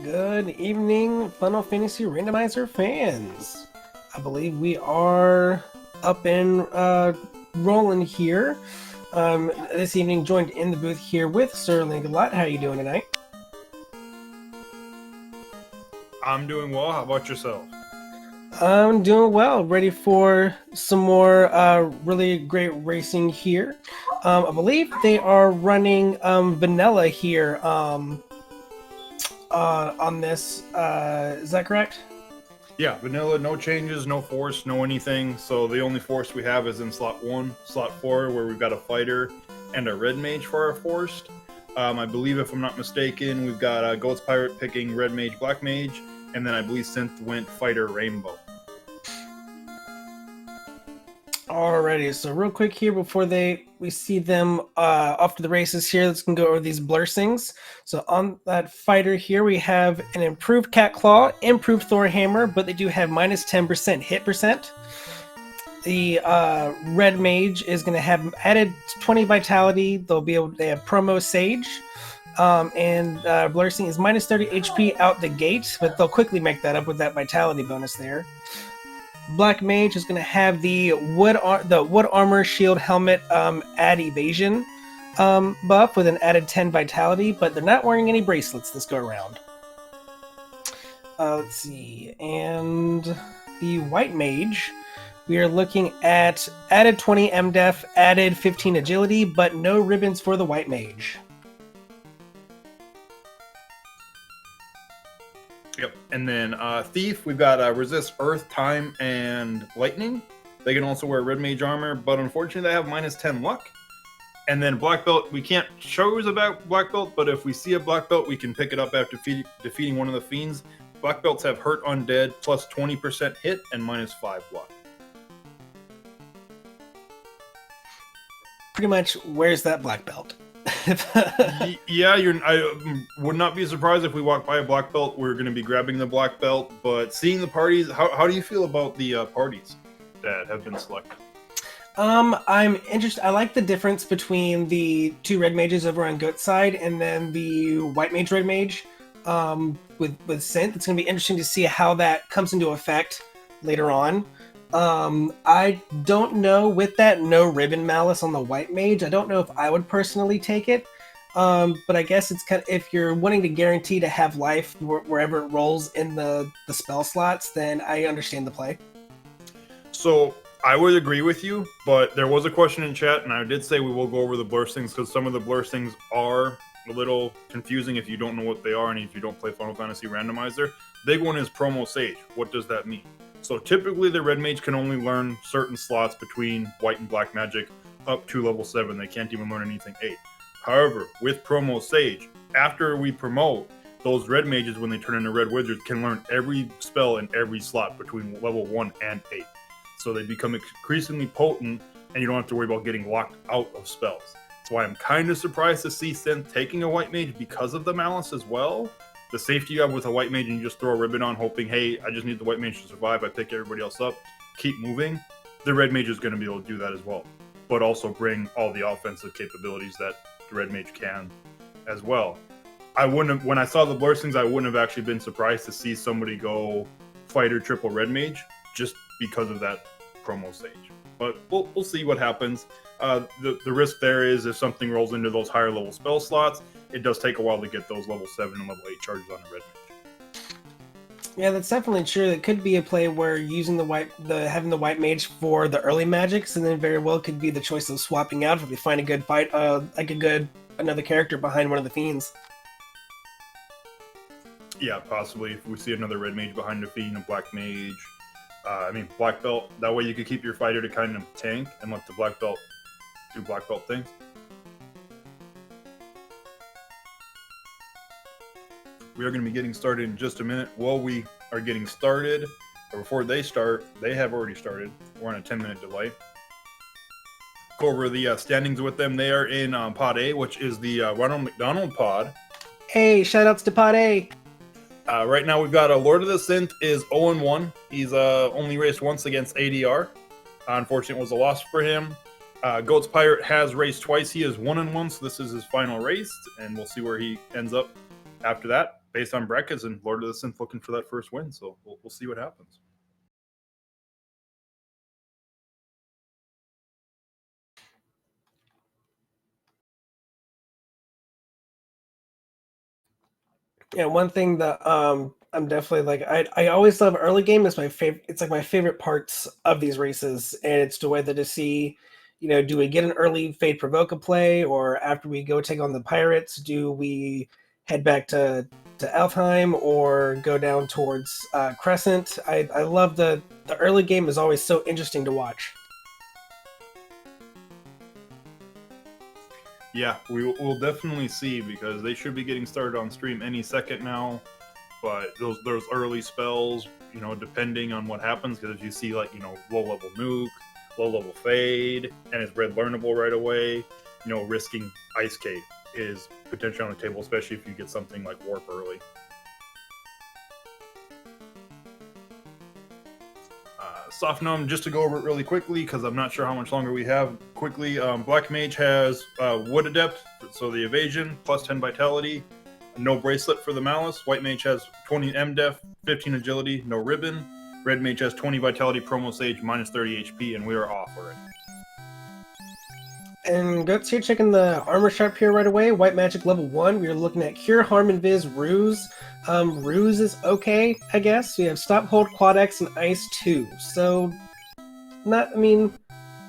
Good evening, Final Fantasy Randomizer fans. I believe we are up and rolling here. This evening, joined in the booth here with Sir Lingalot. How are you doing tonight? I'm doing well. How about yourself? I'm doing well. Ready for some more really great racing here. I believe they are running vanilla here on this. Is that correct? Yeah, vanilla, no changes, no force, no anything. So the only force we have is in slot 1, slot 4, where we've got a fighter and a red mage for our forced. I believe, if I'm not mistaken, we've got a goatspirate picking red mage, black mage, and then I believe synth went fighter rainbow. Alrighty, so real quick here before we see them off to the races here, let's go over these blessings. So on that fighter here, we have an improved Cat Claw, improved Thor Hammer, but they do have minus 10% hit percent. The red mage is going to have added 20 vitality. They have promo Sage, and blessing is minus 30 HP out the gate, but they'll quickly make that up with that vitality bonus there. Black Mage is going to have the wood armor shield helmet add evasion buff with an added 10 vitality, but they're not wearing any bracelets this go around. Let's see, and the White Mage, we are looking at added 20 MDef, added 15 agility, but no ribbons for the White Mage. Yep. And then Thief, we've got resist earth, time, and lightning. They can also wear red mage armor, but unfortunately they have minus 10 luck. And then black belt, we can't choose about black belt, but if we see a black belt, we can pick it up after defeating one of the fiends. Black belts have hurt undead, plus 20% hit, and minus 5 luck. Pretty much, where's that black belt? Yeah, I would not be surprised if we walk by a black belt. We're going to be grabbing the black belt, but seeing the parties, how do you feel about the parties that have been selected? I'm interested. I like the difference between the two red mages over on Goat's side and then the white mage red mage with synth. It's going to be interesting to see how that comes into effect later on. I don't know, with that no ribbon malice on the white mage, I don't know if I would personally take it. But I guess it's kind of, if you're wanting to guarantee to have life wherever it rolls in the spell slots, then I understand the play. So I would agree with you, but there was a question in chat, and I did say we will go over the blessings because some of the blessings are a little confusing if you don't know what they are and if you don't play Final Fantasy Randomizer. Big one is promo Sage. What does that mean? So typically the red mage can only learn certain slots between white and black magic up to level 7. They can't even learn anything 8. However, with promo Sage, after we promote, those red mages, when they turn into red wizards, can learn every spell in every slot between level 1 and 8. So they become increasingly potent, and you don't have to worry about getting locked out of spells. That's why I'm kind of surprised to see Synth taking a white mage because of the malice as well. The safety you have with a white mage and you just throw a ribbon on hoping, hey, I just need the white mage to survive, I pick everybody else up, keep moving. The red mage is going to be able to do that as well, but also bring all the offensive capabilities that the red mage can as well. I wouldn't have, when I saw the blessings, I wouldn't have actually been surprised to see somebody go fighter triple red mage just because of that promo Sage. But we'll see what happens. The risk there is if something rolls into those higher level spell slots, it does take a while to get those level 7 and level 8 charges on a red mage. Yeah, that's definitely true. It could be a play where using having the white mage for the early magics, and then very well could be the choice of swapping out if we find a good fight, another character behind one of the fiends. Yeah, possibly if we see another red mage behind a fiend, a black mage. Black belt. That way you could keep your fighter to kind of tank and let the black belt do black belt things. We are going to be getting started in just a minute. While we are getting started, or before they start, they have already started. We're on a 10-minute delay. Go over the standings with them. They are in Pod A, which is the Ronald McDonald pod. Hey, shoutouts to Pod A! Right now we've got a LordoftheSynth is 0-1. He's only raced once against ADR. Unfortunately, it was a loss for him. goatspirate has raced twice. He is 1-1, so this is his final race, and we'll see where he ends up after that. based on brackets, and Lord of the Synth looking for that first win. So we'll see what happens. Yeah, one thing that I'm definitely like I always love early game is my favorite. It's like my favorite parts of these races, and it's to whether to see, do we get an early Fade Provoke play, or after we go take on the pirates, do we head back to Alfheim or go down towards Crescent? I love the early game is always so interesting to watch. Yeah, we'll definitely see, because they should be getting started on stream any second now. But those early spells, depending on what happens, because if you see like low level nuke, low level fade, and it's red learnable right away, risking ice cave is potentially on the table, especially if you get something like warp early. Soft Gnome, just to go over it really quickly, because I'm not sure how much longer we have. Quickly, Black Mage has Wood Adept, so the evasion, plus 10 vitality, no bracelet for the Malice. White Mage has 20 MDef, 15 agility, no ribbon. Red Mage has 20 vitality, promo sage, minus 30 HP, and we are off already. And Guts here checking the armor sharp here right away. White Magic level 1. We are looking at Cure, Harm, Invis, Ruse. Ruse is okay, I guess. We have Stop, Hold, Quad X, and Ice 2. So,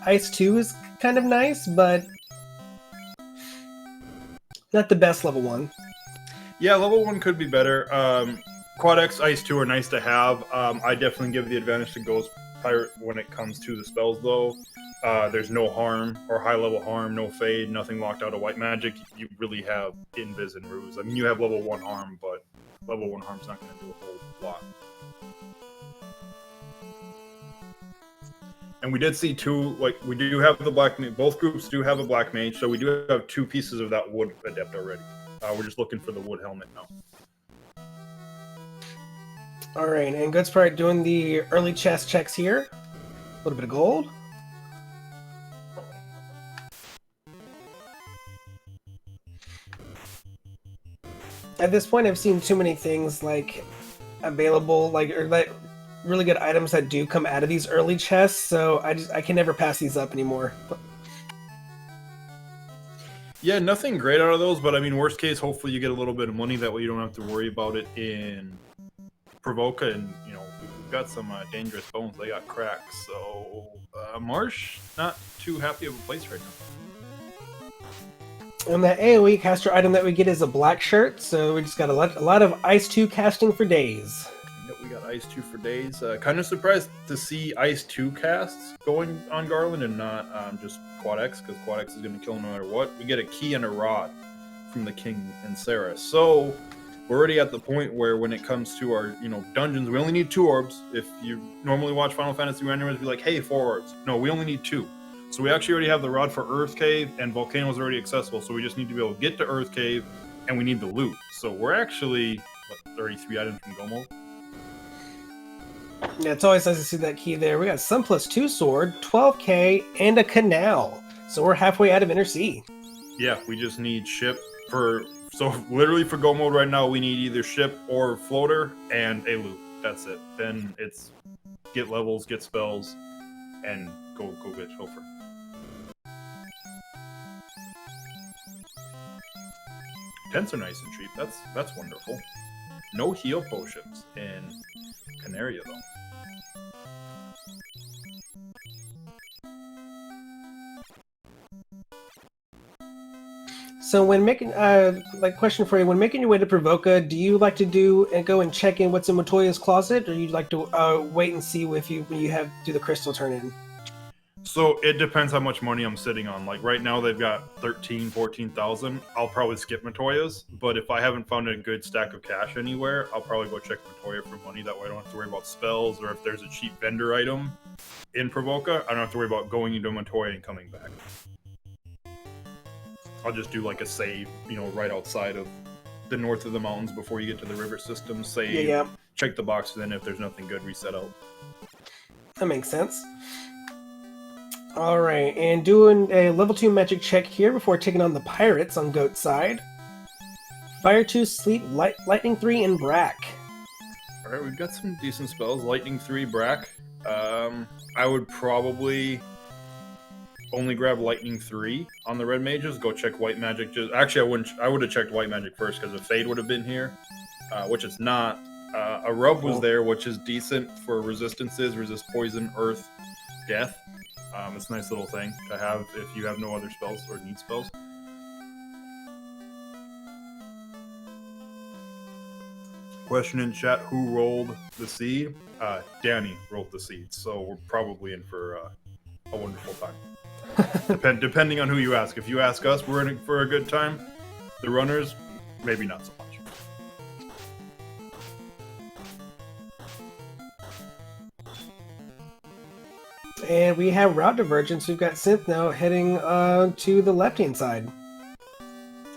Ice 2 is kind of nice, but not the best level 1. Yeah, level 1 could be better. Quad X, Ice 2 are nice to have. I definitely give the advantage to Ghost Pirate when it comes to the spells, though. There's no harm or high level harm, no fade, nothing locked out of white magic. You really have Invis and Ruse. I mean, you have level 1 harm, but level 1 harm's not going to do a whole lot. And we did see two, we do have the Black Mage. Both groups do have a Black Mage, so we do have 2 pieces of that Wood Adept already. We're just looking for the Wood Helmet now. Alright, and goatspirate doing the early chest checks here. A little bit of gold. At this point, I've seen too many things available, or really good items that do come out of these early chests, so I can never pass these up anymore. Yeah, nothing great out of those, but I mean, worst case, hopefully you get a little bit of money. That way you don't have to worry about it in Provoca, and we've got some dangerous bones. They got cracks, so Marsh not too happy of a place right now. And that AoE caster item that we get is a black shirt, so we just got a lot of Ice 2 casting for days. Yep, we got Ice 2 for days. Kind of surprised to see Ice 2 casts going on Garland and not just Quad X, because Quad X is going to kill him no matter what. We get a key and a rod from the King and Sarah. So we're already at the point where when it comes to our dungeons, we only need 2 orbs. If you normally watch Final Fantasy Randomizer, be like, hey, 4 orbs. No, we only need 2. So we actually already have the rod for Earth Cave, and Volcano is already accessible, so we just need to be able to get to Earth Cave, and we need the loot. So we're actually, 33 items from Gomo? Yeah, it's always nice to see that key there. We got Sun plus 2 sword, 12k, and a canal. So we're halfway out of Inner Sea. Yeah, we just need ship so literally for Go mode right now, we need either ship or floater and a loot. That's it. Then it's get levels, get spells, and go get Hofer. Tents are nice and cheap. That's wonderful. No heal potions in Canaria though. So when making, question for you, when making your way to Provoca, do you like to go and check in what's in Matoya's closet, or you like to wait and see when you have do the crystal turn in? So it depends how much money I'm sitting on. Like right now they've got 14,000. I'll probably skip Matoya's, but if I haven't found a good stack of cash anywhere, I'll probably go check Matoya for money. That way I don't have to worry about spells, or if there's a cheap vendor item in Provoca, I don't have to worry about going into Matoya and coming back. I'll just do like a save, right outside of the north of the mountains before you get to the river system. Save, Yeah. Check the box, then if there's nothing good, reset out. That makes sense. Alright, and doing a level 2 magic check here before taking on the pirates on Goat's side. Fire 2, Sleep, Lightning 3, and Brack. All right, we've got some decent spells. Lightning 3, Brack. I would probably only grab Lightning 3 on the red mages. Go check White Magic. Actually, I wouldn't. I would have checked White Magic first because a Fade would have been here, which it's not. A Rub was there, which is decent for resistances. Resist poison, earth, death. It's a nice little thing to have if you have no other spells or need spells. Question in chat: who rolled the seed? Danny rolled the seed, so we're probably in for a wonderful time. Depending on who you ask. If you ask us, we're in for a good time. The runners, maybe not so much. And we have route divergence. We've got Synth now heading to the left-hand side.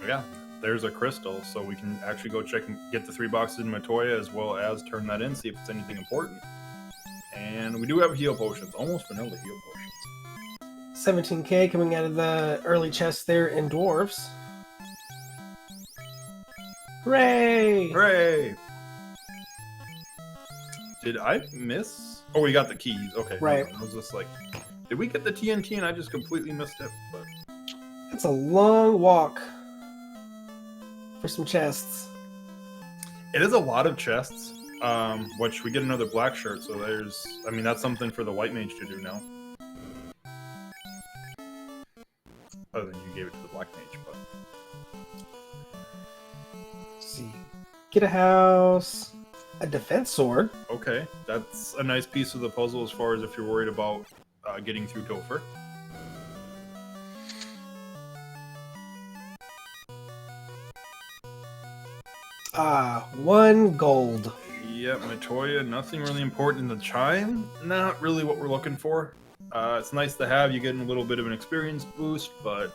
Yeah, there's a crystal, so we can actually go check and get the 3 boxes in Matoya, as well as turn that in, see if it's anything important. And we do have heal potions, almost vanilla heal potions. 17k coming out of the early chest there in Dwarves. Hooray! Hooray! Did I miss? Oh, we got the keys. Okay. Right. I was just like, did we get the TNT and I just completely missed it? But It's a long walk for some chests. it is a lot of chests, which we get another black shirt, so there's... I mean, that's something for the white mage to do now. Other than you gave it to the black mage, but... Let's see. Get a house. A defense sword. Okay, that's a nice piece of the puzzle as far as if you're worried about getting through Topher. Ah, 1 gold. Yep, Matoya, nothing really important in the chime. Not really what we're looking for. It's nice to have, you getting a little bit of an experience boost, but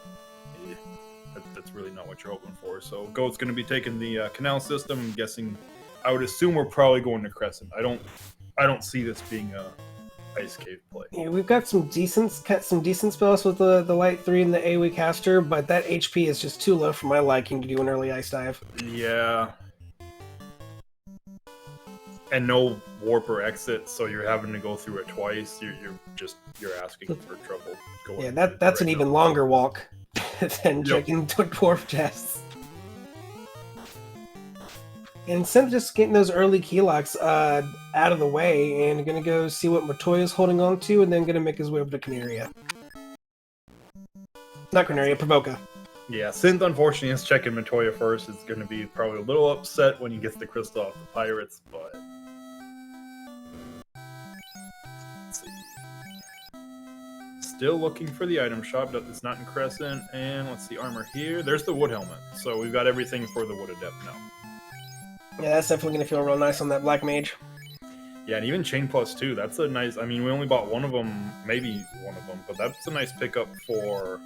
that's really not what you're hoping for. So Goat's going to be taking the canal system. I'm guessing, I would assume we're probably going to Crescent. I don't see this being a ice cave play. Yeah, we've got some decent spells with the light 3 and the AoE caster, but that HP is just too low for my liking to do an early ice dive. Yeah. And no warp or exit, so you're having to go through it twice. You're asking for trouble. Yeah, that's an even longer walk than checking dwarf chests. And Synth just getting those early key locks out of the way, and gonna go see what Matoya's holding on to, and then gonna make his way over to Canaria. Not Canaria, Provoca. Yeah, Synth unfortunately is checking Matoya first. It's gonna be probably a little upset when he gets the crystal off the pirates, but let's see. Still looking for the item shop, but it's not in Crescent. And let's see, armor here. There's the wood helmet. So we've got everything for the wood adept now. Yeah, that's definitely going to feel real nice on that black mage. Yeah, and even Chain Plus 2, that's a nice... I mean, we only bought one of them, maybe one of them, but that's a nice pickup for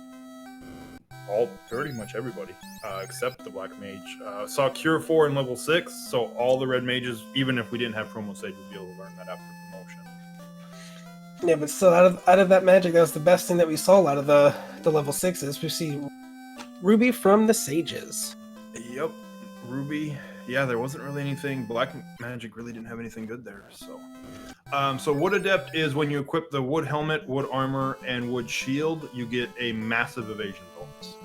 pretty much everybody, except the black mage. Saw Cure 4 in level 6, so all the red mages, even if we didn't have promo stage, would be able to learn that after promotion. Yeah, but still, out of that magic, that was the best thing that we saw out of the level 6s. We see Ruby from the Sages. Yep, Ruby... Yeah, there wasn't really anything. Black Magic really didn't have anything good there. So Wood Adept is when you equip the Wood Helmet, Wood Armor, and Wood Shield, you get a massive evasion bonus.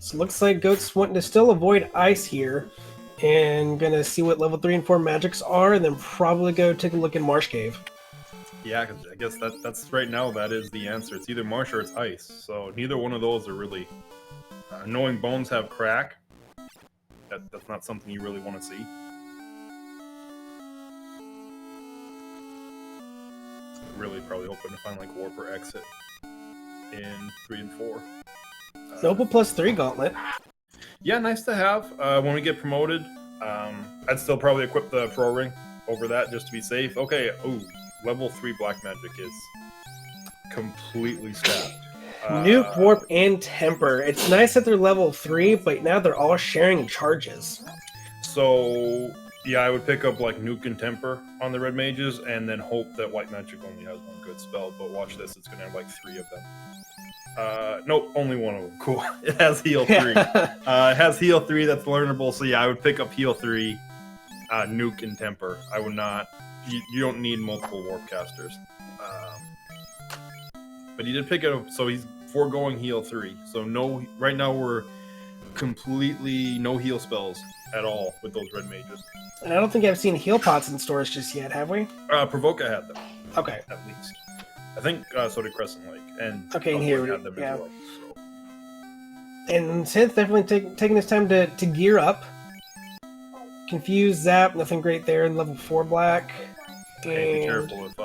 So looks like Goat's wanting to still avoid ice here, and gonna see what level 3 and 4 magics are, and then probably go take a look in Marsh Cave. Yeah, because I guess that's right now, that is the answer. It's either marsh or it's ice. So neither one of those are really... knowing bones have crack, that's not something you really want to see. Really probably hoping to find like warp or exit in 3 and 4. Nova plus 3 gauntlet. Yeah, nice to have. When we get promoted, I'd still probably equip the Pro Ring over that just to be safe. Okay, ooh. Level 3 Black Magic is completely stacked. Nuke, Warp, and Temper. It's nice that they're level 3, but now they're all sharing charges. So, Yeah, I would pick up like Nuke and Temper on the red mages, and then hope that White Magic only has one good spell. But watch this; it's gonna have like 3 of them. Nope, only one of them. Cool. It has heal 3. It has heal 3 that's learnable. So yeah, I would pick up heal 3, Nuke and Temper. I would not. You don't need multiple warp casters. But he did pick it up, so he's foregoing heal 3. So no, right now we're completely no heal spells at all with those red mages. And I don't think I've seen heal pots in stores just yet, have we? Provoca had them. Okay. At least. I think so did Crescent Lake. And okay, and here, had them yeah. as well, so. And Synth definitely taking his time to gear up. Confuse, Zap, nothing great there in level 4 black. Hey, be careful if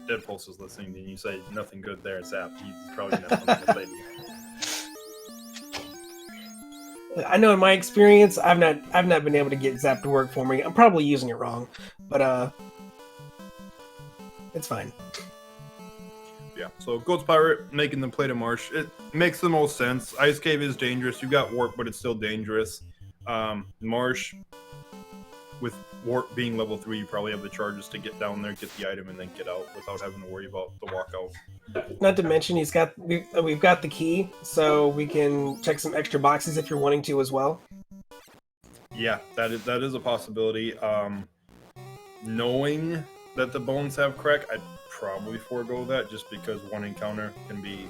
Dead Pulse is listening and you say nothing good there, Zap. He's probably not going to say to you. I know in my experience, I've not been able to get Zap to work for me. I'm probably using it wrong, but it's fine. Yeah, so Goatspirate making them play to Marsh. It makes the most sense. Ice Cave is dangerous. You got Warp, but it's still dangerous. Marsh, with Warp being level 3, you probably have the charges to get down there, get the item, and then get out without having to worry about the walkout. Not to mention we've got the key, so we can check some extra boxes if you're wanting to as well. Yeah, that is a possibility. Knowing that the bones have crack, I'd probably forego that just because one encounter can be.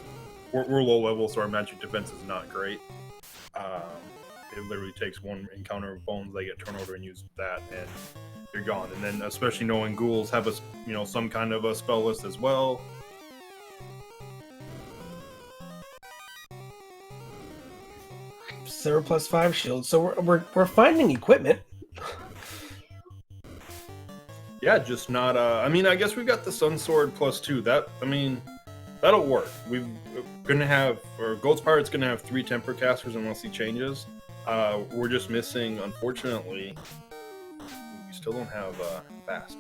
We're low level, so our magic defense is not great. It literally takes one encounter of bones, they get turnover and use that, and you're gone. And then, especially knowing ghouls have some kind of a spell list as well. 0+5 shield. So we're finding equipment. Yeah, just not. I mean, I guess we've got the Sun Sword +2. That'll work. We're gonna have, or Goatspirate's gonna have 3 Temper casters unless he changes. We're just missing, unfortunately. We still don't have fast.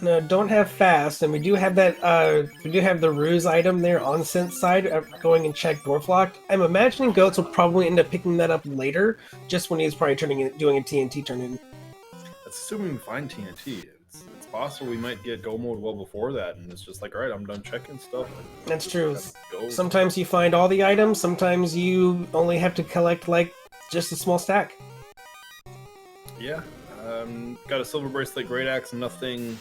No, don't have fast, and we do have that. We do have the ruse item there on Synth's side. Going and check Dwarf Lock. I'm imagining Goats will probably end up picking that up later, just when he's probably doing a TNT turn in. That's assuming we find TNT. It's possible we might get go mode well before that, and it's just like, all right, I'm done checking stuff. That's true. Sometimes you find all the items. Sometimes you only have to collect like just a small stack. Yeah, got a silver bracelet, great axe, nothing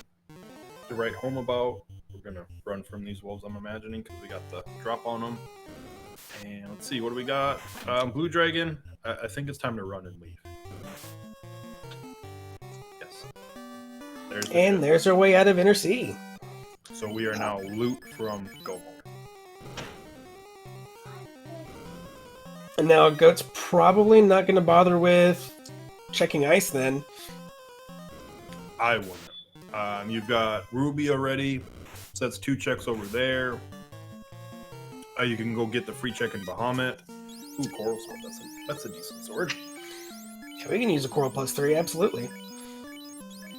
to write home about. We're gonna run from these wolves, I'm imagining, because we got the drop on them. And let's see, what do we got? Blue Dragon. I think it's time to run and leave. Yes. There's our way out of Inner Sea. So we are now loot from Go Mode. And now Goat's probably not going to bother with checking ice then. I wouldn't. You've got Ruby already. So that's 2 checks over there. You can go get the free check in Bahamut. Ooh, Coral Sword. That's a decent sword. Yeah, we can use a Coral +3, absolutely.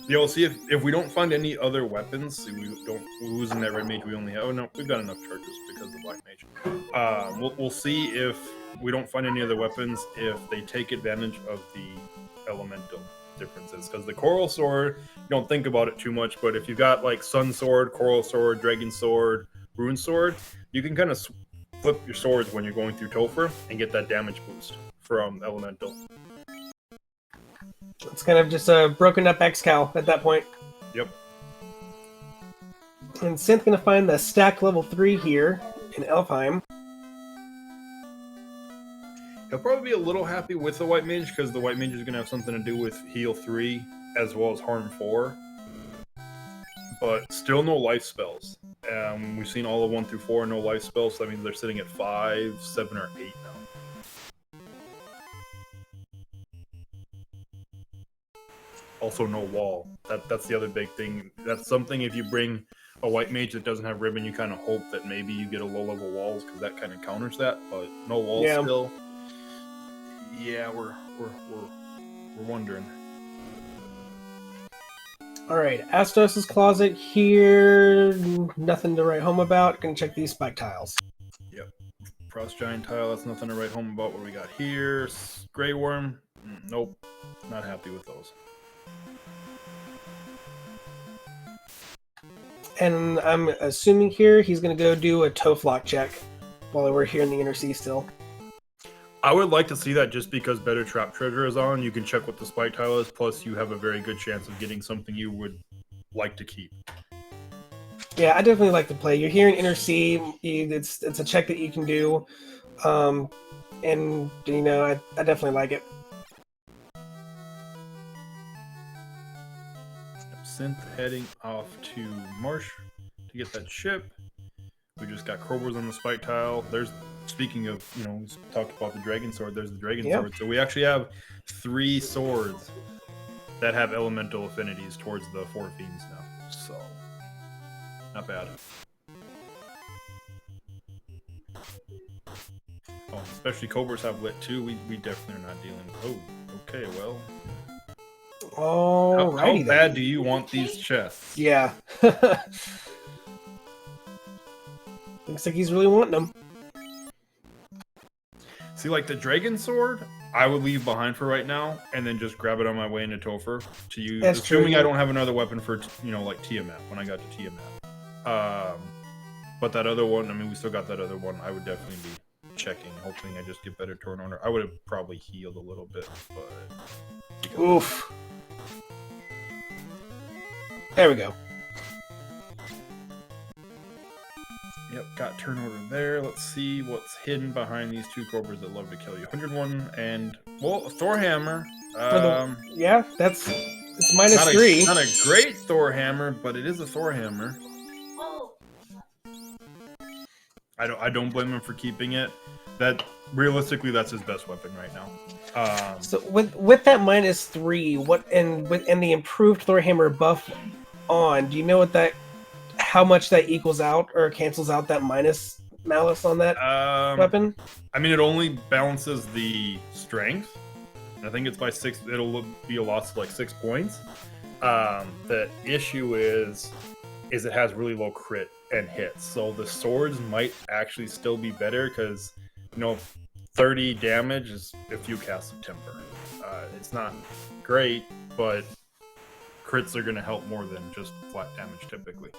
Yeah, we'll see if we don't find any other weapons. We don't lose in that red mage. We only have. Oh no, we've got enough charges because of the black mage. We'll see if we don't find any other weapons if they take advantage of the elemental differences. Because the Coral Sword, you don't think about it too much, but if you've got like Sun Sword, Coral Sword, Dragon Sword, Rune Sword, you can kind of flip your swords when you're going through Topher and get that damage boost from elemental. It's kind of just a broken up X-Cal at that point. Yep. And Synth gonna find the stack level 3 here in Elfheim. He'll probably be a little happy with the White Mage because the White Mage is gonna have something to do with heal 3 as well as harm 4. But still no life spells. We've seen all of 1 through 4 no life spells, so that means they're sitting at 5, 7, or 8 now. Also, no wall. That's the other big thing. That's something if you bring a White Mage that doesn't have ribbon, you kind of hope that maybe you get a low-level walls because that kind of counters that. But no walls still. Yeah, we're wondering. All right, Astos' closet here. Nothing to write home about. Gonna check these spike tiles. Yep. Frost Giant tile. That's nothing to write home about. What we got here? Grey Worm. Nope. Not happy with those. And I'm assuming here he's going to go do a toe flock check while we're here in the inner sea still. I would like to see that just because better trap treasure is on. You can check what the spike tile is, plus you have a very good chance of getting something you would like to keep. Yeah, I definitely like to play. You're here in inner sea. It's a check that you can do. And, you know, I definitely like it. Synth heading off to Marsh to get that ship. We just got Crowbars on the spike tile. There's, speaking of, you know, we talked about the dragon sword. There's the dragon sword. So we actually have 3 swords that have elemental affinities towards the 4 fiends now. So, not bad. Oh, especially Cobras have lit too. We definitely are not dealing with. Oh, okay, well. Alrighty How bad do you want these chests? Yeah. Looks like he's really wanting them. See, like the dragon sword, I would leave behind for right now, and then just grab it on my way into Topher to use. That's assuming true. I don't have another weapon for, you know, like Tiamat when I got to Tiamat. But that other one, I mean, we still got that other one. I would definitely be checking, hoping I just get better turn order. I would have probably healed a little bit, but Oof. There we go. Yep, got turn order there. Let's see what's hidden behind these 2 Cobras that love to kill you. 101 and, well, a Thor hammer. Yeah, it's not -3. Not a great Thor hammer, but it is a Thor hammer. I don't blame him for keeping it. That realistically, that's his best weapon right now. So with that -3, what and the improved Thor hammer buff on, do you know how much that equals out or cancels out that minus malice on that weapon? I mean, it only balances the strength. I think it's by 6. It'll be a loss of like 6 points. The issue is it has really low crit and hits, so the swords might actually still be better because, you know, 30 damage is if you cast a temper. It's not great, but crits are going to help more than just flat damage typically.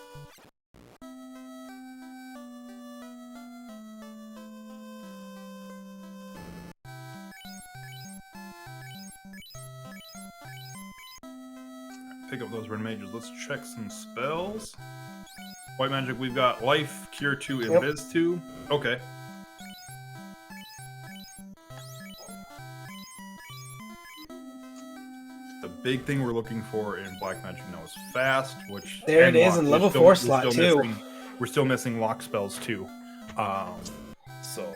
Pick up those red mages. Let's check some spells. White magic, we've got life, cure 2, invis 2. Okay. The big thing we're looking for in black magic now is fast, which there it is, in level 4 slot too. We're still missing lock spells too. So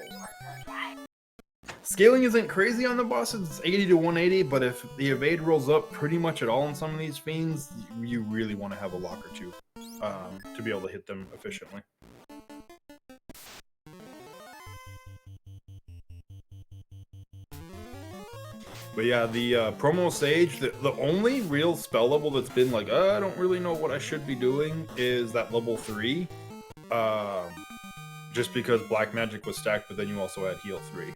scaling isn't crazy on the bosses. It's 80 to 180, but if the evade rolls up pretty much at all in some of these fiends, you really want to have a lock or 2 to be able to hit them efficiently. But yeah, the promo sage, the only real spell level that's been like, I don't really know what I should be doing is that level 3. Just because black magic was stacked, but then you also had heal 3.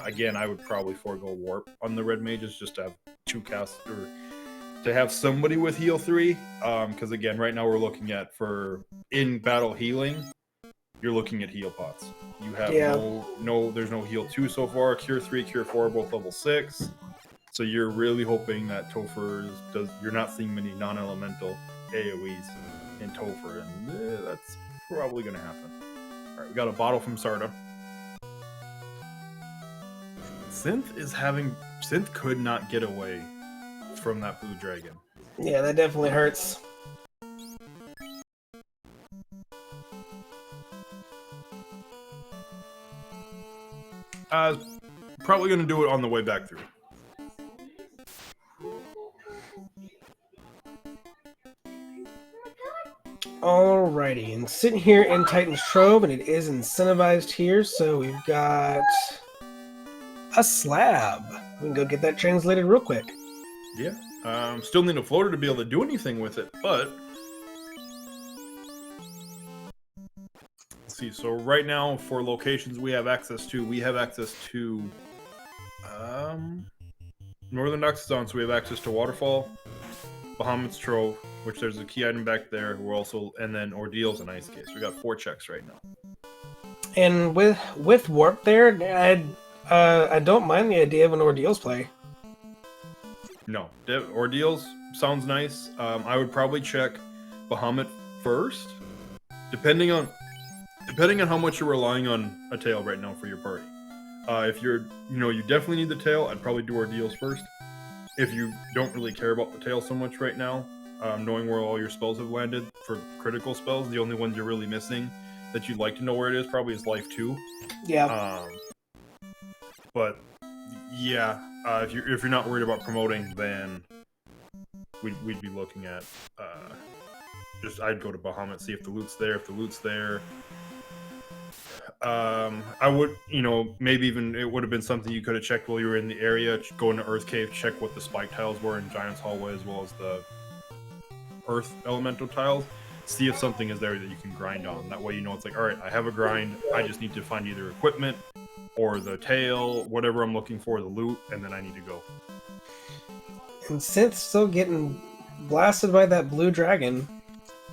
Again, I would probably forego warp on the red mages just to have 2 casts, or to have somebody with heal 3. Because again, right now we're looking at, for in battle healing, you're looking at heal pots. You have there's no heal 2 so far. Cure 3, cure 4 are both level 6. So you're really hoping that Topher you're not seeing many non-elemental AoEs in Topher, and that's probably going to happen. Alright, we got a bottle from Sarda. Synth could not get away from that blue dragon. Yeah, that definitely hurts. Probably going to do it on the way back through. Alrighty, and sitting here in Titan's Trove, and it is incentivized here, so we've got a slab. We can go get that translated real quick. Yeah, still need a floater to be able to do anything with it, but let's see. So right now, for locations we have access to Northern Docks is on, so we have access to Waterfall, Bahamut's Trove, which there's a key item back there. We're also, and then Ordeal's an Ice Cave. So we got 4 checks right now. And with Warp there, I don't mind the idea of an Ordeals play. No, Ordeals sounds nice. I would probably check Bahamut first, depending on how much you're relying on a tail right now for your party. If you're, you definitely need the tail, I'd probably do Ordeals first. If you don't really care about the tail so much right now, knowing where all your spells have landed for critical spells, the only ones you're really missing that you'd like to know where it is probably is Life 2. Yeah. But yeah, if you're not worried about promoting, then we'd be looking at I'd go to Bahamut, see if the loot's there. If the loot's there, I would, maybe even it would have been something you could have checked while you were in the area. Go into Earth Cave, check what the spike tiles were in Giant's Hallway, as well as the Earth Elemental tiles. See if something is there that you can grind on. That way, it's like, all right, I have a grind. I just need to find either equipment or the tail, whatever I'm looking for, the loot, and then I need to go. And Synth's still getting blasted by that blue dragon.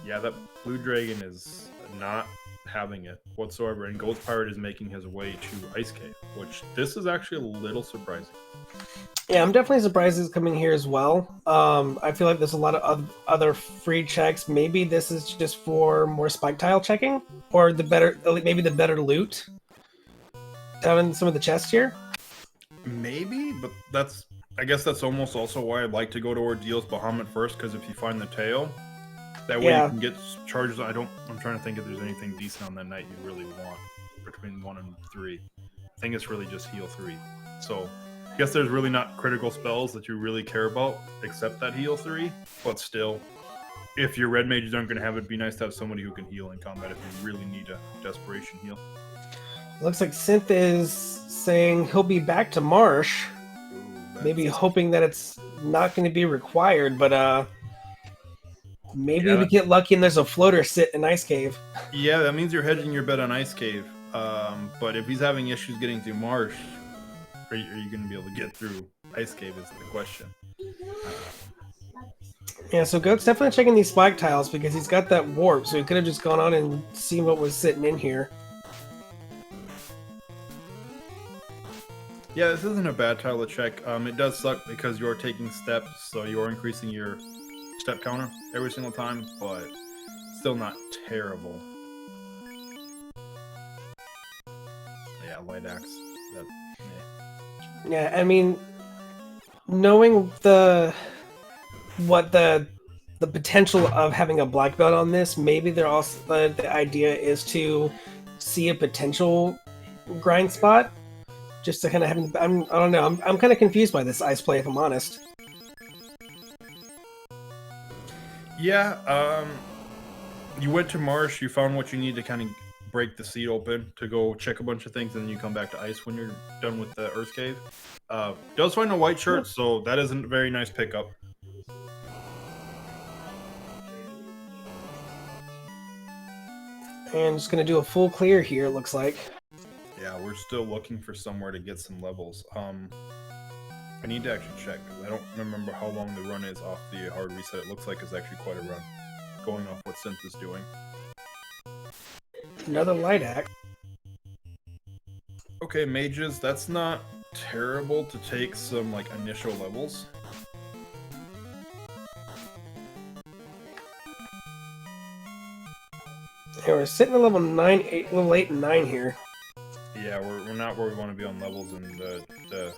Yeah, that blue dragon is not having it whatsoever, and Goatspirate is making his way to Ice Cave, which this is actually a little surprising. Yeah, I'm definitely surprised he's coming here as well. I feel like there's a lot of other free checks. Maybe this is just for more spike tile checking, or maybe the better loot down in some of the chests here. Maybe, but I guess that's almost also why I'd like to go to Ordeal's Bahamut first, because if you find the tail, that way you can get charges. I'm trying to think if there's anything decent on that night you really want between 1 and 3. I think it's really just heal 3. So I guess there's really not critical spells that you really care about except that heal 3. But still, if your red mages aren't going to have it, it'd be nice to have somebody who can heal in combat if you really need a desperation heal. Looks like Synth is saying he'll be back to Marsh. Maybe hoping that it's not going to be required, but maybe we get lucky and there's a floater sit in Ice Cave. Yeah, that means you're hedging your bet on Ice Cave. But if he's having issues getting through Marsh, are you going to be able to get through Ice Cave is the question. Yeah, so Goat's definitely checking these spike tiles because he's got that warp, so he could have just gone on and seen what was sitting in here. Yeah, this isn't a bad tile to check. It does suck because you're taking steps, so you're increasing your step counter every single time, but still not terrible. Yeah, light axe. Yeah, I mean, knowing what the potential of having a black belt on this, maybe they're also the idea is to see a potential grind spot. Just to kind of have, I don't know. I'm kind of confused by this ice play, if I'm honest. Yeah, you went to Marsh, you found what you need to kind of break the seat open to go check a bunch of things, and then you come back to ice when you're done with the Earth Cave. Does find a white shirt, so that isn't a very nice pickup. And just gonna do a full clear here, it looks like. Yeah, we're still looking for somewhere to get some levels. I need to actually check, because I don't remember how long the run is off the hard reset. It looks like it's actually quite a run, going off what Synth is doing. Another light axe. Okay, mages, that's not terrible to take some, initial levels. Yeah, we're sitting at level 8 and 9 here. Yeah, we're not where we want to be on levels, and the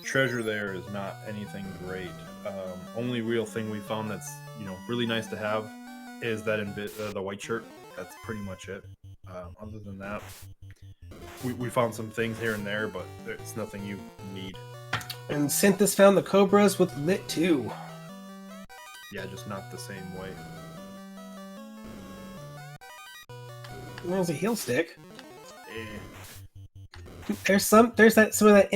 treasure there is not anything great. Only real thing we found that's really nice to have is that the white shirt. That's pretty much it. Other than that, we found some things here and there, but it's nothing you need. And Synthis found the Cobras with Lit 2. Yeah, just not the same way. There's a heal stick. Eh. There's some of that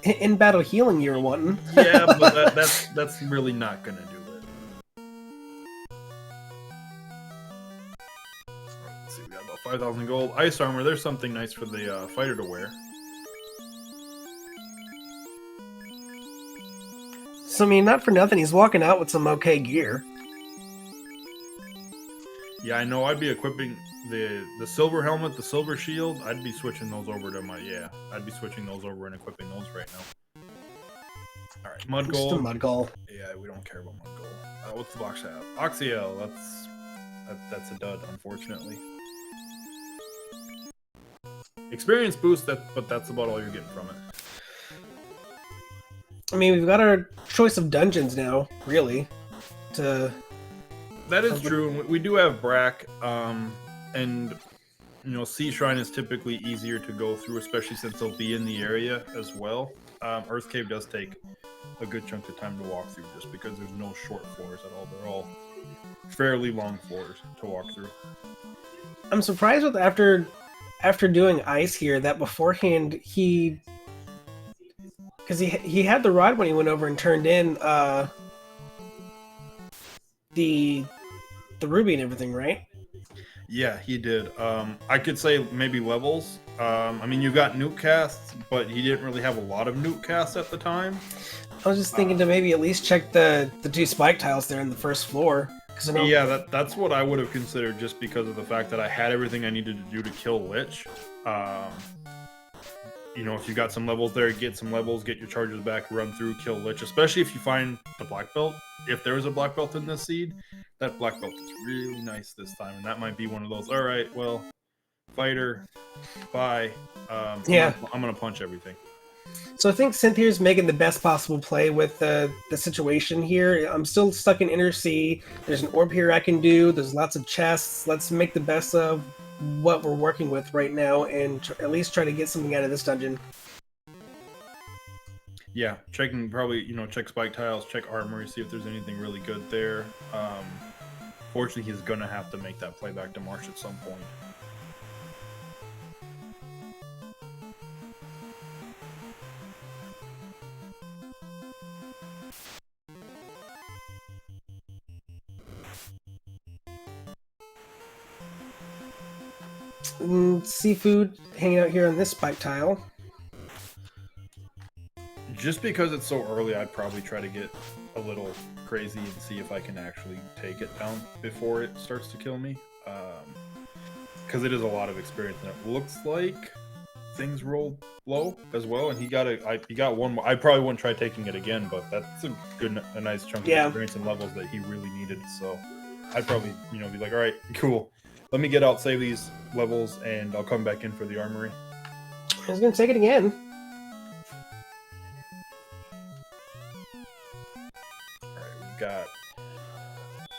in battle healing you were wanting. Yeah, but that's really not gonna do it. Let's see, we got about 5,000 gold. Ice armor. There's something nice for the fighter to wear. So I mean, not for nothing, he's walking out with some okay gear. Yeah, I know. I'd be equipping the silver helmet, the silver shield. I'd be switching those over to my I'd be switching those over and equipping those right now. All right, mud Just a gold. mud goal. Yeah, we don't care about mud gold. What's the box have? Oxyel. That's a dud, unfortunately. Experience boost, but that's about all you're getting from it. I mean, we've got our choice of dungeons now, really. That is true, and we do have Brack, and Sea Shrine is typically easier to go through, especially since they'll be in the area as well. Earth Cave does take a good chunk of time to walk through, just because there's no short floors at all. They're all fairly long floors to walk through. I'm surprised with after doing ice here that beforehand because he had the rod when he went over and turned in the ruby and everything, right? Yeah, he did. I could say maybe levels. I mean, you got nuke casts, but he didn't really have a lot of nuke casts at the time. I was just thinking to maybe at least check the 2 spike tiles there in the first floor. Yeah, that's what I would have considered, just because of the fact that I had everything I needed to do to kill Lich. If you got some levels there, get some levels, get your charges back, run through, kill Lich. Especially if you find the black belt. If there is a black belt in this seed, that black belt is really nice this time, and that might be one of those. All right, well, fighter, bye. Yeah, I'm gonna punch everything. So I think Synth here is making the best possible play with the situation here. I'm still stuck in Inner Sea. There's an orb here I can do. There's lots of chests. Let's make the best of what we're working with right now and at least try to get something out of this dungeon. Yeah, checking probably, check spike tiles, check armory, see if there's anything really good there. Fortunately, he's going to have to make that play back to Marsh at some point. Seafood hanging out here on this spike tile. Just because it's so early, I'd probably try to get a little crazy and see if I can actually take it down before it starts to kill me. Because it is a lot of experience, and it looks like things rolled low as well, and he got one more. I probably wouldn't try taking it again, but that's a nice chunk of experience and levels that he really needed. So I'd probably be like, all right, cool, let me get out, save these levels, and I'll come back in for the armory. I was gonna take it again. Alright, we've got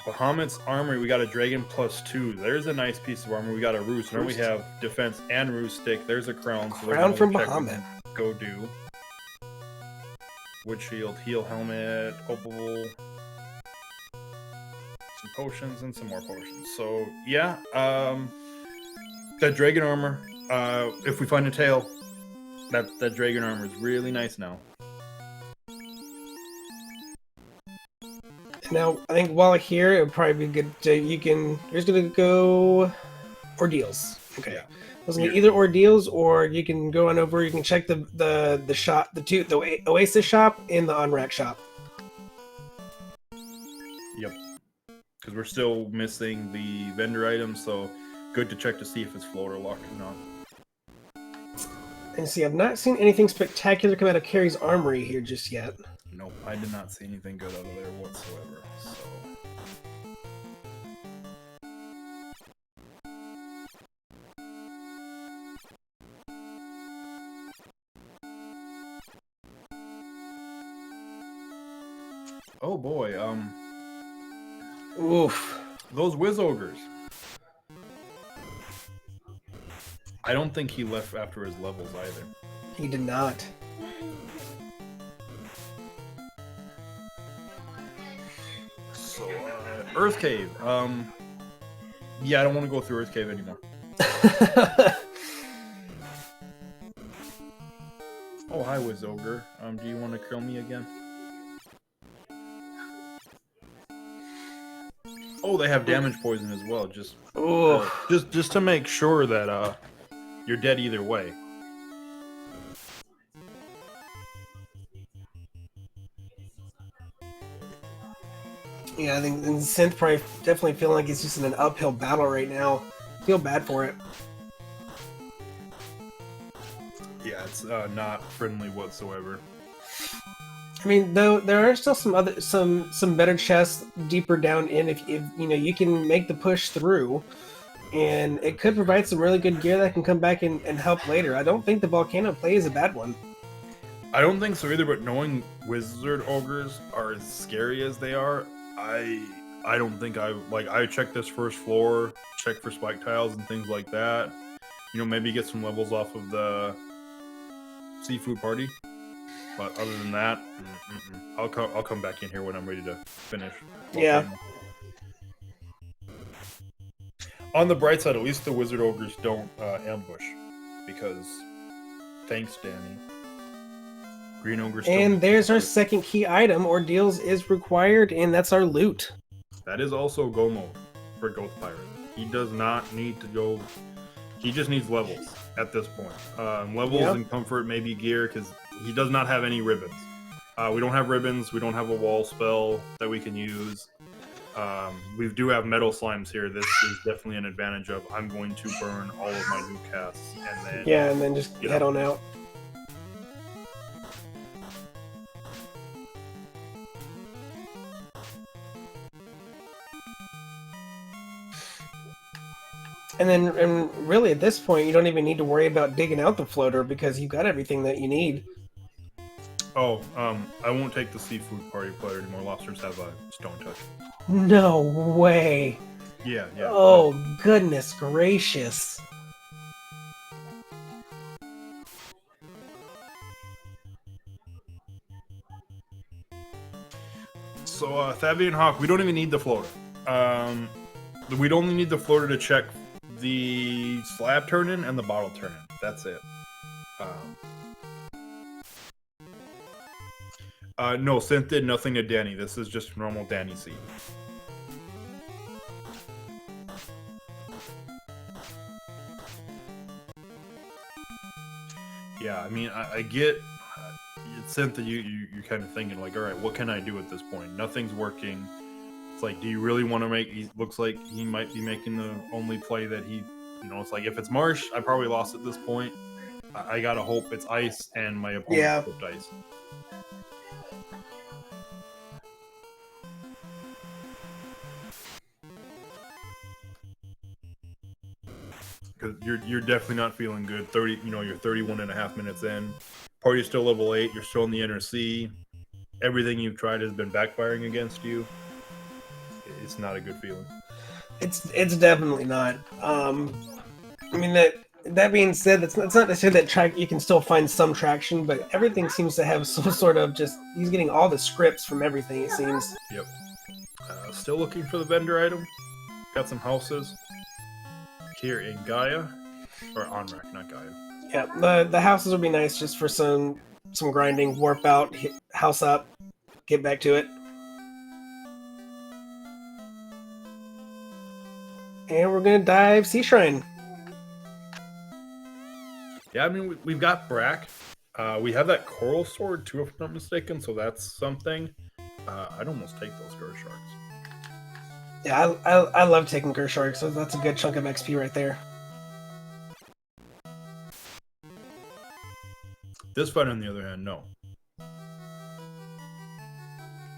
Bahamut's armory. We got a dragon +2. There's a nice piece of armor. We got a roost. Now we have defense and roost stick. There's a crown. So crown from Bahamut. Go do. Wood shield, heal helmet, opal, some potions, and some more potions. So yeah, that dragon armor. If we find a tail, that dragon armor is really nice now. Now, I think while here, it would probably be good to, here's gonna go ordeals. Okay. Yeah. I was gonna either ordeals or you can go on over, you can check the shop, the Oasis shop and the on-rack shop. Yep. Because we're still missing the vendor items, so good to check to see if it's floater locked or not. And see, I've not seen anything spectacular come out of Carrie's armory here just yet. Nope, I did not see anything good out of there whatsoever. So. Oh boy, Oof. those whiz ogres. I don't think he left after his levels either. He did not. So, Earth Cave. Yeah, I don't want to go through Earth Cave anymore. Oh, hi, Whiz Ogre. Do you want to kill me again? Oh, they have damage poison as well. Just to make sure that you're dead either way. Yeah, I think and Synth probably definitely feeling like it's just in an uphill battle right now. Feel bad for it. Yeah, it's not friendly whatsoever. I mean, though there are still some better chests deeper down in if you know you can make the push through, and it could provide some really good gear that can come back and help later. I don't think the volcano play is a bad one. I don't think so either, but knowing wizard ogres are as scary as they are, I don't think I checked this first floor, check for spike tiles and things like that. You know, maybe get some levels off of the seafood party. But other than that, I'll come back in here when I'm ready to finish. Yeah. On the bright side, at least the wizard ogres don't ambush, because thanks, Danny. Green ogres. And there's our second key item. Ordeals is required, and that's our loot. That is also go mode for Ghost Pirate. He does not need to go. He just needs levels at this point. Levels and comfort, maybe gear, because he does not have any ribbons. We don't have ribbons. We don't have a wall spell that we can use. We do have metal slimes here. This is definitely an advantage of I'm going to burn all of my new casts and then just head on out. And really at this point you don't even need to worry about digging out the floater because you've got everything that you need. Oh, I won't take the seafood party player anymore. Lobsters have a stone touch. No way. Yeah. Oh, goodness gracious. So, Thavian Hawk, we don't even need the floater. We'd only need the floater to check the slab turn-in and the bottle turn-in. That's it. No, Synth did nothing to Danny. This is just normal Danny seed. Yeah, I mean, I get Synth that you're kind of thinking like, all right, what can I do at this point? Nothing's working. It's like, do you really want to make? He looks like he might be making the only play that he, it's like if it's Marsh, I probably lost at this point. I gotta hope it's ice and my opponent flipped ice. Because you're definitely not feeling good. 30, you're 31 and a half minutes in. Party's still level 8. You're still in the inner C. Everything you've tried has been backfiring against you. It's not a good feeling. It's definitely not. I mean that being said, it's not to say that you can still find some traction, but everything seems to have some sort of he's getting all the scripts from everything, it seems. Yep. Still looking for the vendor item. Got some houses here in Gaia, or Onrak, not Gaia. Yeah, the houses would be nice just for some grinding, warp out, house up, get back to it. And we're gonna dive Sea Shrine. Yeah, I mean, we've got Brack. We have that Coral Sword, too, if I'm not mistaken, so that's something. I'd almost take those Gur Sharks. Yeah, I love taking Gur Sharks, so that's a good chunk of XP right there. This fight, on the other hand, no.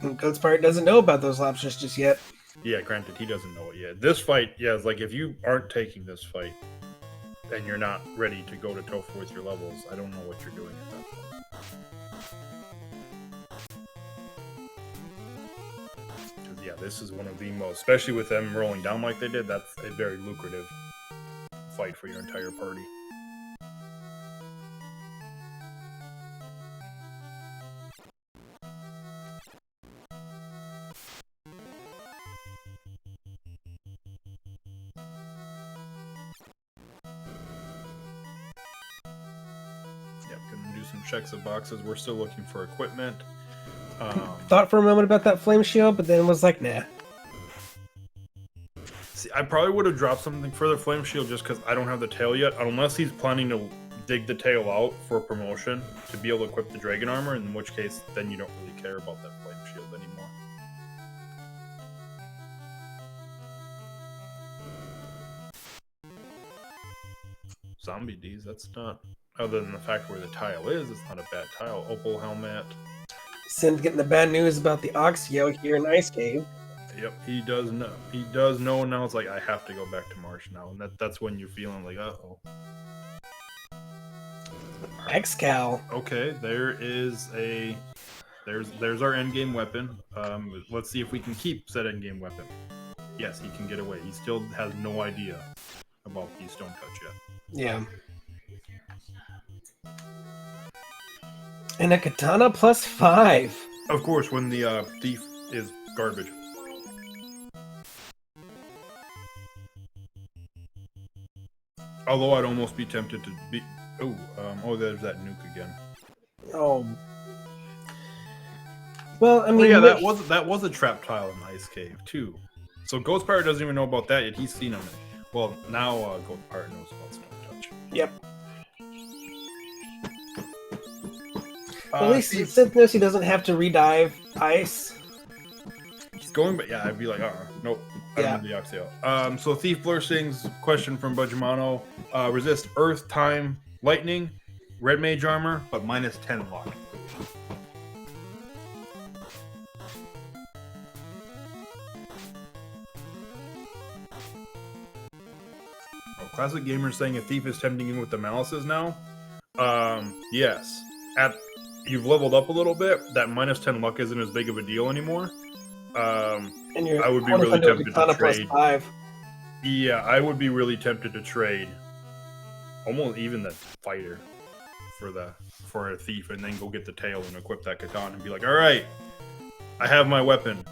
Goatspirate doesn't know about those lobsters just yet. Yeah, granted, he doesn't know it yet. This fight, it's like if you aren't taking this fight, and you're not ready to go to Tofu with your levels, I don't know what you're doing at that point. Because, yeah, this is one of the most, especially with them rolling down like they did, that's a very lucrative fight for your entire party. Checks of boxes. We're still looking for equipment. Thought for a moment about that flame shield, but then was like, nah. See, I probably would have dropped something for the flame shield just because I don't have the tail yet, unless he's planning to dig the tail out for promotion to be able to equip the dragon armor, in which case then you don't really care about that flame shield anymore. zombie D's. That's not, other than the fact where the tile is, it's not a bad tile. Opal helmet. Synth getting the bad news about the Oxio here in Ice Cave. Yep, he does know. He does know now. It's like I have to go back to Marsh now, and that's when you're feeling like, uh-oh. X-Cal. Okay, there's our endgame weapon. Let's see if we can keep said endgame weapon. Yes, he can get away. He still has no idea about the Stone Touch yet. Yeah. And a katana +5. Of course, when the thief is garbage. Although I'd almost be tempted to be. Oh, there's that nuke again. Oh. Well, I mean, yeah, that was a trap tile in the ice cave too. So Ghost Pirate doesn't even know about that yet. He's seen him. Well, now Ghost Pirate knows about Stone Touch. Yep. At least Synth knows he doesn't have to redive ice. He's going, but yeah, I'd be like, nope. I don't have the Oxio. So Thief Blurstings, question from Budgemano. Resist Earth, Time, Lightning, Red Mage Armor, but -10 luck. Classic Gamer saying a thief is tempting you with the malices now. Yes. You've leveled up a little bit. That -10 luck isn't as big of a deal anymore. And I would be really tempted to trade. +5. Yeah, I would be really tempted to trade. Almost even the fighter for a thief, and then go get the tail and equip that katana and be like, all right, I have my weapon.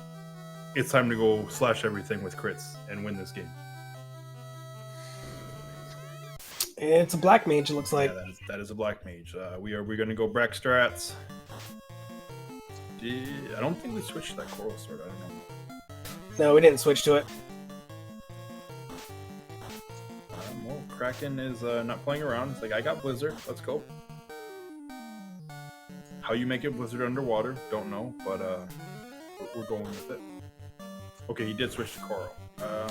It's time to go slash everything with crits and win this game. It's a black mage, it looks like. Yeah, that is a black mage. We're going to go Brack strats. I don't think we switched to that coral sword. I don't know. No, we didn't switch to it. Well, Kraken is not playing around. It's like, I got Blizzard. Let's go. How you make it Blizzard underwater, don't know, but we're going with it. Okay, he did switch to coral.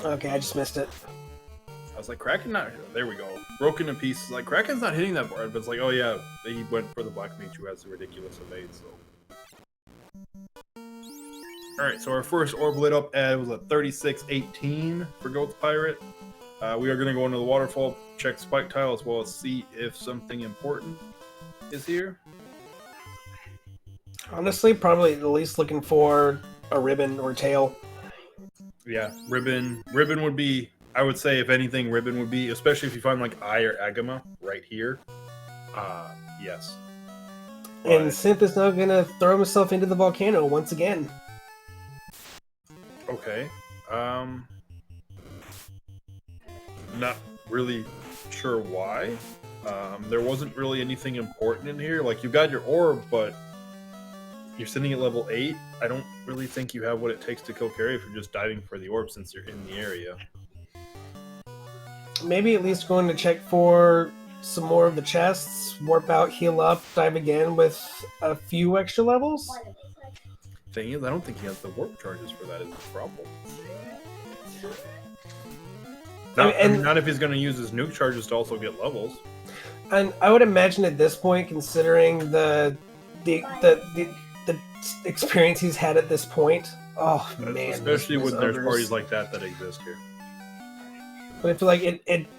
Okay, I just missed it. I was like, Kraken not... There we go. Broken in pieces. Like, Kraken's not hitting that board, but it's like, oh yeah, he went for the black mage who has the ridiculous evade, so... Alright, so our first orb lit up at, was a 36-18 for Goat's Pirate. We are going to go into the waterfall, check spike tile, as well as see if something important is here. Honestly, probably at least looking for a ribbon or tail. Yeah, ribbon would be... I would say, if anything, ribbon would be, especially if you find like Eye or Agama right here. Yes. And Synth is now going to throw himself into the volcano once again. Okay. Not really sure why. There wasn't really anything important in here. Like, you got your orb, but you're sitting at level 8. I don't really think you have what it takes to kill carry if you're just diving for the orb since you're in the area. Maybe at least going to check for some more of the chests, warp out, heal up, dive again with a few extra levels. Thing is, I don't think he has the warp charges for that is the problem. Not if he's going to use his nuke charges to also get levels. And I would imagine at this point, considering the experience he's had at this point, oh man, especially when there's parties like that exist here. But I feel like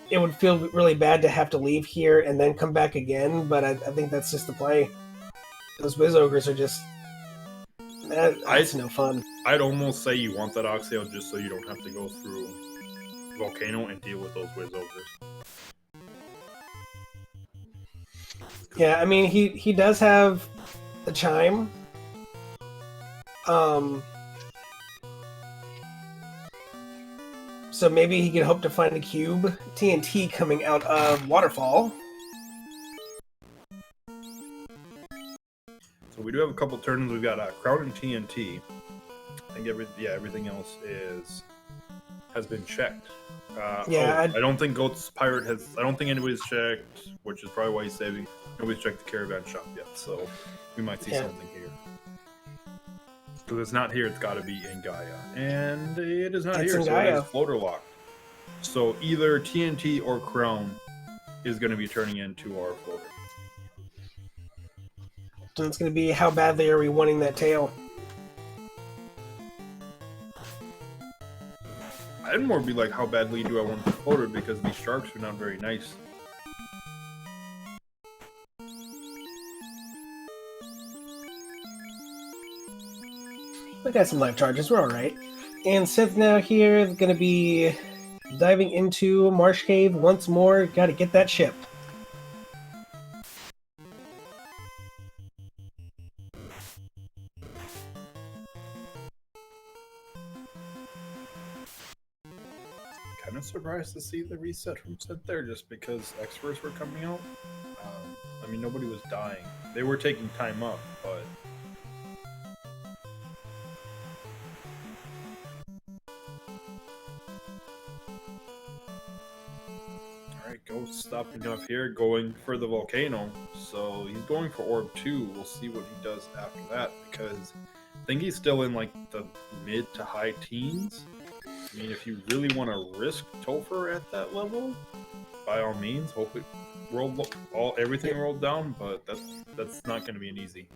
it would feel really bad to have to leave here and then come back again, but I think that's just the play. Those Wiz Ogres are just... That's no fun. I'd almost say you want that Oxio just so you don't have to go through Volcano and deal with those Wiz Ogres. Yeah, I mean, he does have the Chime. So maybe he could hope to find a cube TNT coming out of Waterfall. So we do have a couple turns. We've got Crown and TNT. I think everything else has been checked. I don't think Goat's Pirate has. I don't think anybody's checked, which is probably why he's saving. Nobody's checked the caravan shop yet, so we might see something here. Because it's not here, it's got to be in Gaia. And it is not here, so it is floater locked. So either TNT or Crown is going to be turning into our floater. So it's going to be how badly are we wanting that tail? I'd more be like, how badly do I want the floater, because these sharks are not very nice. We got some life charges, we're alright. And Synth now here is going to be diving into Marsh Cave once more. Got to get that ship. Kind of surprised to see the reset from Synth there, just because experts were coming out. I mean, nobody was dying. They were taking time up, but... Alright, Ghost stopping up here, going for the volcano. So he's going for Orb 2. We'll see what he does after that, because I think he's still in like the mid to high teens. I mean, if you really want to risk Topher at that level, by all means, hope it everything rolled down, but that's not going to be an easy.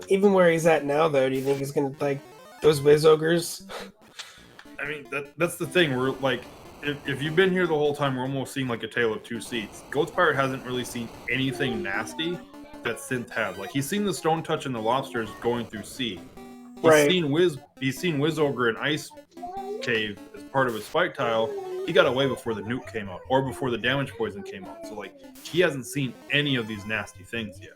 Even where he's at now, though, do you think he's going to, like, those Wiz Ogres? I mean, that's the thing. We're like, if you've been here the whole time, we're almost seeing like a tale of two seats. Goatspirate hasn't really seen anything nasty that Synth had. Like, he's seen the Stone Touch and the Lobsters going through sea. He's seen Wiz Ogre and Ice Cave as part of his fight tile. He got away before the nuke came out, or before the damage poison came out. So like, he hasn't seen any of these nasty things yet.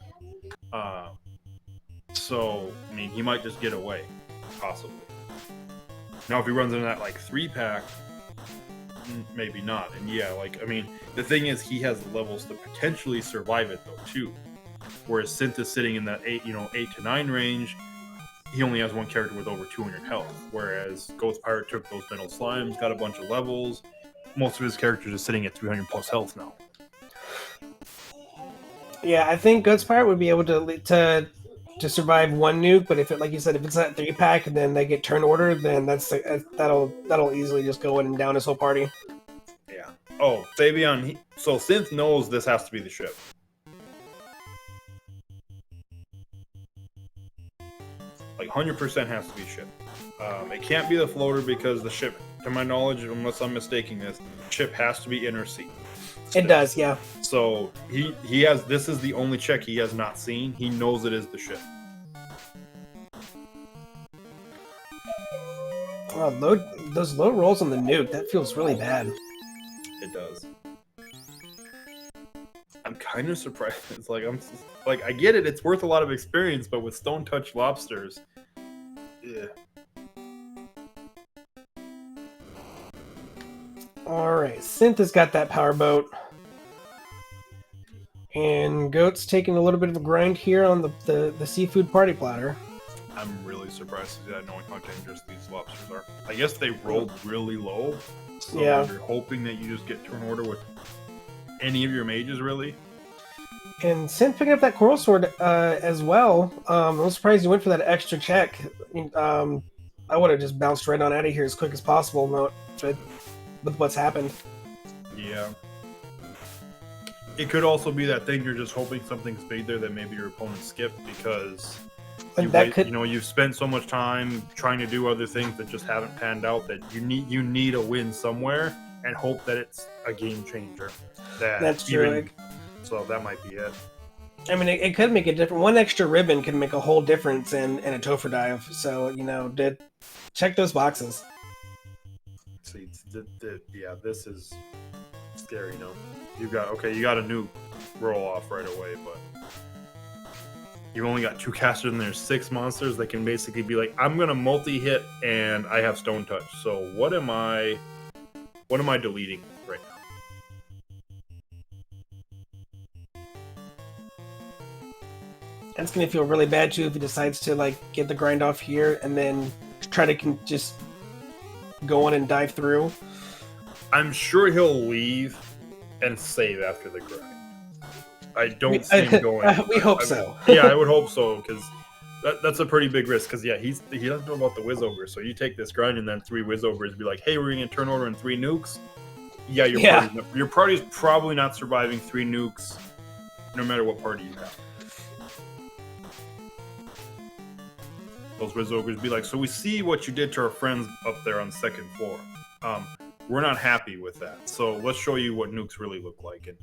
So I mean, he might just get away, possibly. Now, if he runs into that like 3-pack, maybe not. And yeah, like, I mean, the thing is, he has the levels to potentially survive it though too. Whereas Synth is sitting in that 8 to 9 range. He only has one character with over 200 health, whereas Goatspirate took those metal slimes, got a bunch of levels. Most of his characters are sitting at 300 plus health now. Yeah, I think Goatspirate would be able to survive one nuke, but if it, like you said, if it's that 3-pack and then they get turn order, then that'll easily just go in and down his whole party. Yeah. Oh, Fabian. So Synth knows this has to be the ship. Like 100% has to be ship. It can't be the floater, because the ship, to my knowledge, unless I'm mistaking this, ship has to be inner sea. It does, yeah. So he has. This is the only check he has not seen. He knows it is the ship. Those low rolls on the nuke, that feels really bad. It does. I'm kind of surprised. It's like I get it. It's worth a lot of experience, but with Stone Touch Lobsters, yeah. All right, Synth has got that power boat, and Goat's taking a little bit of a grind here on the seafood party platter. I'm really surprised to see that, knowing how dangerous these lobsters are. I guess they rolled really low, so yeah. You're hoping that you just get turn order with any of your mages, really. And Synth picking up that Coral Sword as well. I'm surprised you went for that extra check. I would have just bounced right on out of here as quick as possible with what's happened. Yeah. It could also be that thing you're just hoping something's big there that maybe your opponent skipped, because you've spent so much time trying to do other things that just haven't panned out, that you need a win somewhere and hope that it's a game changer. That's true. So that might be it. I mean, it could make a difference. One extra ribbon could make a whole difference in a Topher dive. So, check those boxes. See, yeah, this is scary. You got a nuke roll off right away, but you've only got 2 casters and there's 6 monsters that can basically be like, I'm gonna multi-hit and I have Stone Touch. So what am I deleting right now? That's going to feel really bad, too, if he decides to, get the grind off here and then try to just go on and dive through. I'm sure he'll leave and save after the grind. I don't see him going. We hope so. Yeah, I would hope so, because that's a pretty big risk. Because, yeah, he doesn't know about the Wiz Ogre. So you take this grind and then 3 Wiz Ogres be like, hey, we're going to turn order in 3 nukes. Yeah, Yeah. your party's probably not surviving 3 nukes, no matter what party you have. Those Riz Ogres be like, so we see what you did to our friends up there on the 2nd floor. We're not happy with that. So let's show you what nukes really look like. And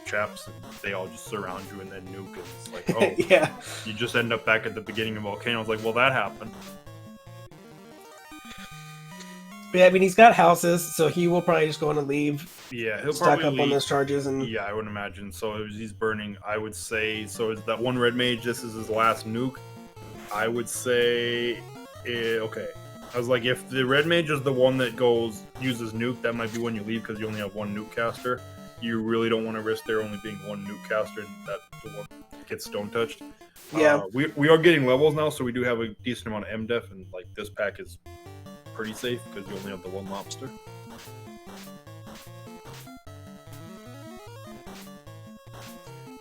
chaps, and they all just surround you and then nuke. And it's like, oh, Yeah. you just end up back at the beginning of Volcano. It's like, well, that happened. Yeah, I mean, he's got houses, so he will probably just go on and leave. Yeah, he'll Stock probably up on leave. those charges. And Yeah, I would imagine. So he's burning, I would say, so is that one red mage, this is his last nuke? I would say, okay. I was like, if the red mage is the one that uses nuke, that might be when you leave because you only have 1 nuke caster. You really don't want to risk there only being 1 nuke caster and that the one gets stone touched. yeah. We are getting levels now, so we do have a decent amount of MDef, and like this pack is pretty safe because you only have the 1 lobster.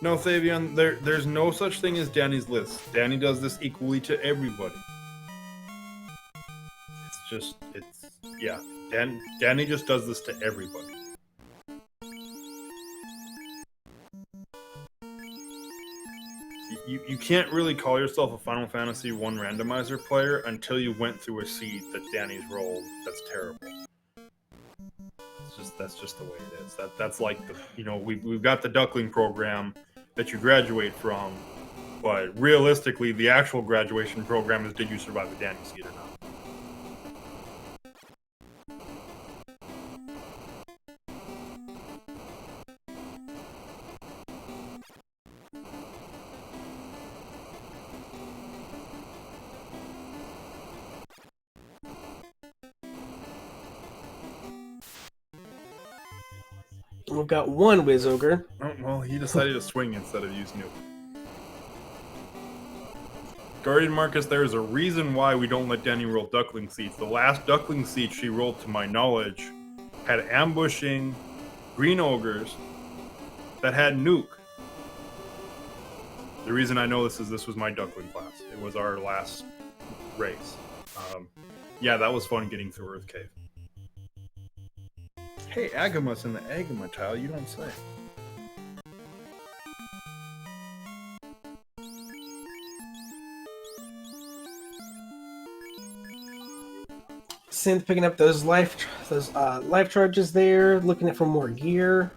No, Thavion, there's no such thing as Danny's list. Danny does this equally to everybody. Yeah. Danny just does this to everybody. You can't really call yourself a Final Fantasy 1 randomizer player until you went through a seed that Danny's rolled that's terrible. That's just the way it is. That's like we've got the Duckling program that you graduate from, but realistically, the actual graduation program is did you survive the Danny seed or not? We've got 1 Wiz Ogre. Oh, well, he decided to swing instead of use nuke. Guardian Marcus, there is a reason why we don't let Danny roll Duckling Seeds. The last Duckling Seed she rolled, to my knowledge, had ambushing green ogres that had nuke. The reason I know this was my Duckling class. It was our last race. Yeah, that was fun getting through Earth Cave. Hey, Agamas in the Agama tile, you don't say. Synth picking up those life charges there, looking for more gear.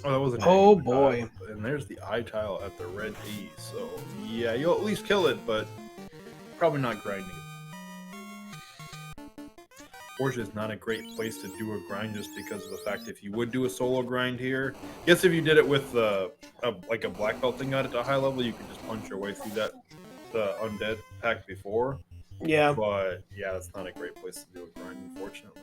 Oh, that was an Oh Agama boy. tile. And there's the eye tile at the red E. So yeah, you'll at least kill it, but probably not grinding it. Forge is not a great place to do a grind just because of the fact if you would do a solo grind here, guess if you did it with like a black belt thing got it to a high level, you could just punch your way through the undead pack before. Yeah. But yeah, that's not a great place to do a grind, unfortunately.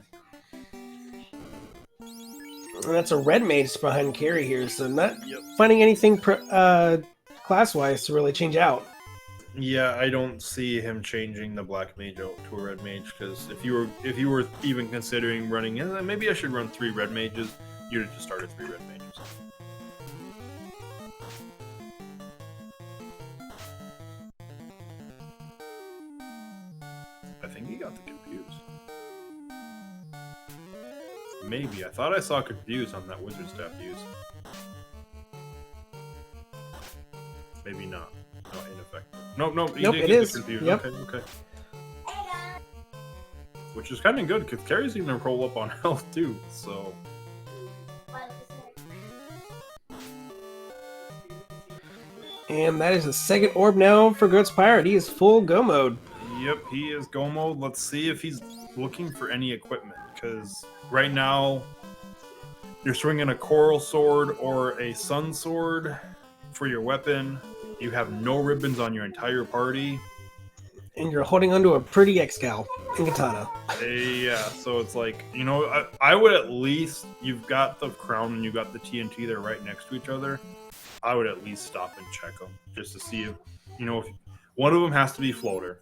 And that's a red mage behind Carrie here, so not finding anything class-wise to really change out. Yeah, I don't see him changing the black mage out to a red mage because if you were even considering running, maybe I should run 3 red mages. You'd have just started 3 red mages. I think he got the confused. Maybe I thought I saw confused on that wizard staff use. Maybe not. No, ineffective. Nope. Nope, it is. Yep. Okay. Which is kind of good because Carrie's gonna roll up on health too. So. And that is the 2nd orb now for goatspirate. He is full go mode. Yep, he is go mode. Let's see if he's looking for any equipment because right now you're swinging a coral sword or a sun sword for your weapon. You have no ribbons on your entire party. And you're holding onto a pretty Excal and katana. Yeah, so it's like, I would at least, you've got the crown and you've got the TNT, they're right next to each other. I would at least stop and check them just to see if one of them has to be floater.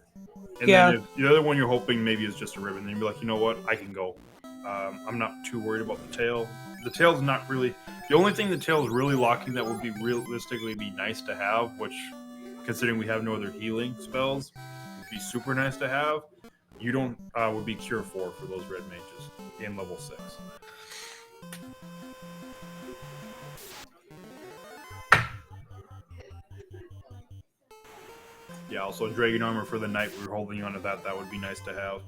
And then if the other one you're hoping maybe is just a ribbon, then you'd be like, you know what, I can go. I'm not too worried about the tail. The tail's not really... The only thing the tail's really locking that would be realistically be nice to have, which, considering we have no other healing spells, would be super nice to have. You don't... would be Cure 4 for those red mages in level 6. Yeah, also Dragon Armor for the Knight. We're holding on to that. That would be nice to have.